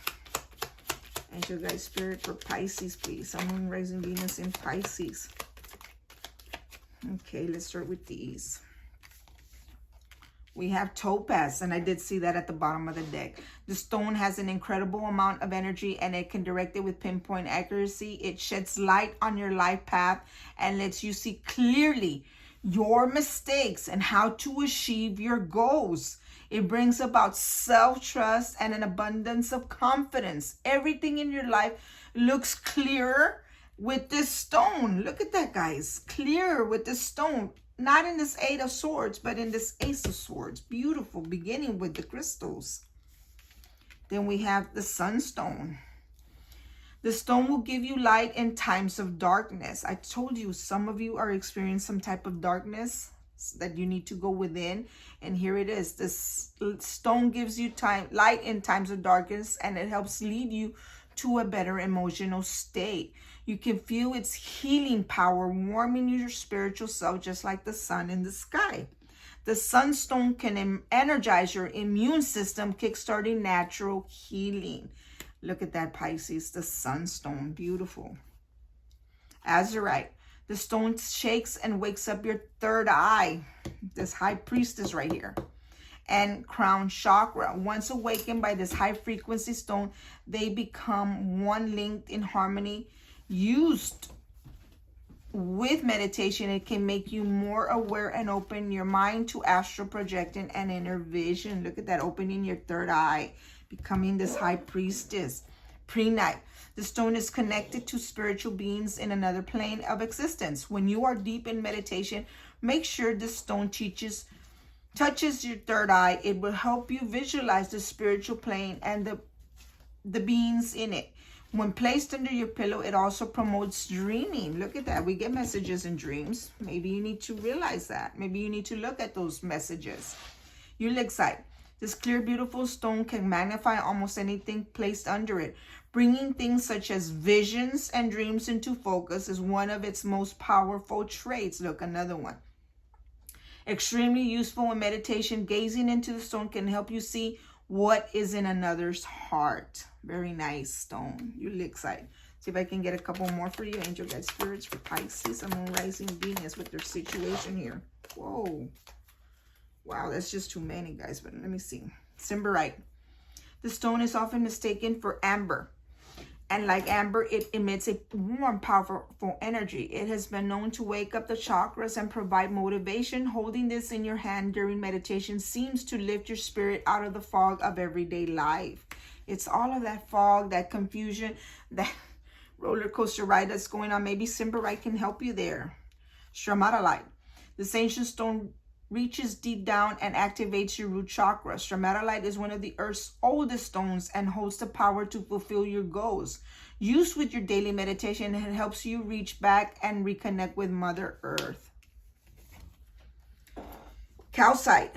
Angel guide spirit for Pisces, please. Sun, Moon, Rising, Venus, in Pisces. Okay, let's start with these. We have topaz, and I did see that at the bottom of the deck. The stone has an incredible amount of energy, and it can direct it with pinpoint accuracy. It sheds light on your life path and lets you see clearly your mistakes and how to achieve your goals. It brings about self-trust and an abundance of confidence. Everything in your life looks clearer with this stone. Look at that, guys. Clearer with this stone. Not in this 8 of Swords, but in this Ace of Swords. Beautiful, beginning with the crystals. Then we have the Sunstone. The stone will give you light in times of darkness. I told you, some of you are experiencing some type of darkness that you need to go within. And here it is. This stone gives you light in times of darkness, and it helps lead you to a better emotional state. You can feel its healing power warming your spiritual self, just like the sun in the sky. The sunstone can energize your immune system, kickstarting natural healing. Look at that, Pisces, the sunstone, beautiful. Azurite, the stone shakes and wakes up your third eye. This high priestess right here. And crown chakra. Once awakened by this high frequency stone, they become one linked in harmony Used with meditation, it can make you more aware and open your mind to astral projecting and inner vision. Look at that, opening your third eye, becoming this high priestess. Pre-night. The stone is connected to spiritual beings in another plane of existence. When you are deep in meditation, make sure the stone touches your third eye. It will help you visualize the spiritual plane and the beings in it. When placed under your pillow, it also promotes dreaming. Look at that. We get messages in dreams. Maybe you need to realize that. Maybe you need to look at those messages. Ulexite. This clear, beautiful stone can magnify almost anything placed under it. Bringing things such as visions and dreams into focus is one of its most powerful traits. Look, another one. Extremely useful in meditation. Gazing into the stone can help you see what is in another's heart. Very nice stone. Ulexite. See if I can get a couple more for you. Angel guide spirits for Pisces and Moon rising Venus with their situation here. Whoa. Wow, that's just too many, guys. But let me see. Cimberite. The stone is often mistaken for amber. And like amber, it emits a warm, powerful energy. It has been known to wake up the chakras and provide motivation. Holding this in your hand during meditation seems to lift your spirit out of the fog of everyday life. It's all of that fog, that confusion, that roller coaster ride that's going on. Maybe Cimberite can help you there. Stromatolite. This ancient stone reaches deep down and activates your root chakra. Stromatolite is one of the Earth's oldest stones and holds the power to fulfill your goals. Used with your daily meditation, it helps you reach back and reconnect with Mother Earth. Calcite.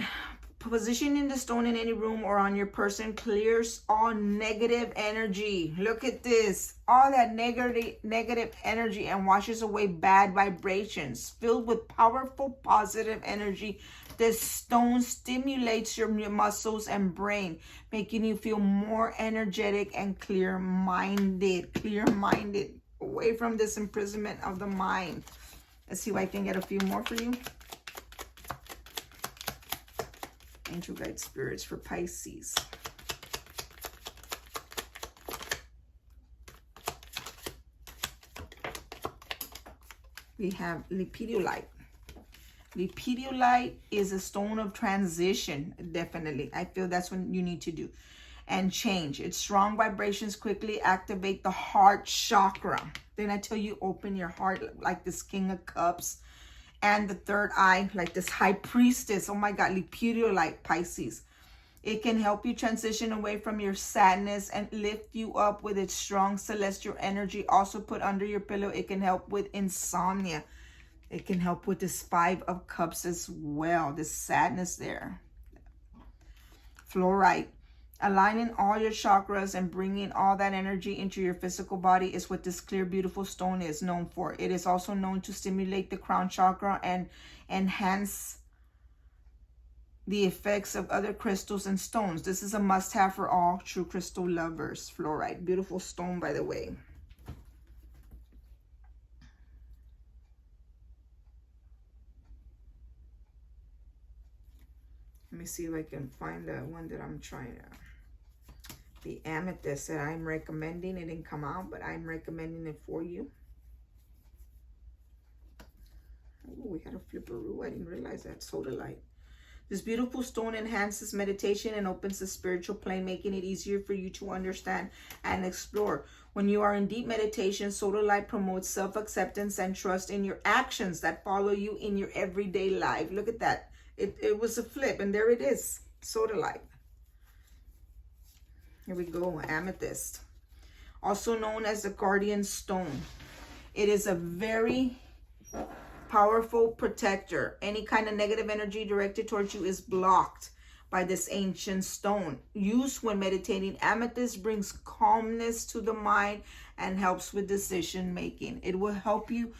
Positioning the stone in any room or on your person clears all negative energy. Look at this. All that negative energy and washes away bad vibrations. Filled with powerful positive energy, this stone stimulates your muscles and brain, making you feel more energetic and clear-minded. Clear-minded. Away from this imprisonment of the mind. Let's see if I can get a few more for you. Angel guide spirits for Pisces. We have lepidolite. Lepidolite is a stone of transition, definitely. I feel that's what you need to do. And change. Its strong vibrations quickly activate the heart chakra. Then I tell you, open your heart like this King of Cups. And the third eye, like this high priestess. Oh my God, lepidolite, Pisces. It can help you transition away from your sadness and lift you up with its strong celestial energy. Also put under your pillow. It can help with insomnia. It can help with this 5 of Cups as well. This sadness there. Fluorite. Aligning all your chakras and bringing all that energy into your physical body is what this clear, beautiful stone is known for. It is also known to stimulate the crown chakra and enhance the effects of other crystals and stones. This is a must-have for all true crystal lovers. Fluorite. Beautiful stone, by the way. Let me see if I can find the one that I'm trying to... The amethyst that I'm recommending. It didn't come out, but I'm recommending it for you. Oh, we had a flipperoo. I didn't realize that. Sodalite. This beautiful stone enhances meditation and opens the spiritual plane, making it easier for you to understand and explore. When you are in deep meditation, sodalite promotes self-acceptance and trust in your actions that follow you in your everyday life. Look at that. It was a flip, and there it is. Sodalite. Here we go, amethyst. Also known as the guardian stone. It is a very powerful protector. Any kind of negative energy directed towards you is blocked by this ancient stone. Used when meditating, amethyst brings calmness to the mind and helps with decision making. It will help you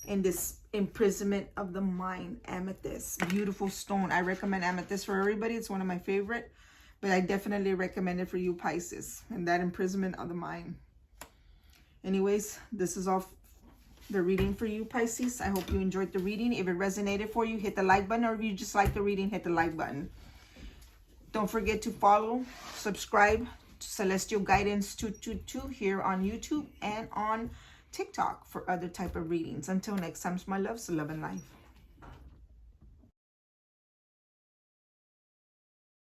in this imprisonment of the mind. Amethyst. Beautiful stone. I recommend amethyst for everybody. It's one of my favorite. But I definitely recommend it for you, Pisces, and that imprisonment of the mind. Anyways, this is all the reading for you, Pisces. I hope you enjoyed the reading. If it resonated for you, hit the like button, or if you just like the reading, hit the like button. Don't forget to follow, subscribe to Celestial Guidance 222 here on YouTube and on TikTok for other type of readings. Until next time, my loves, love and life.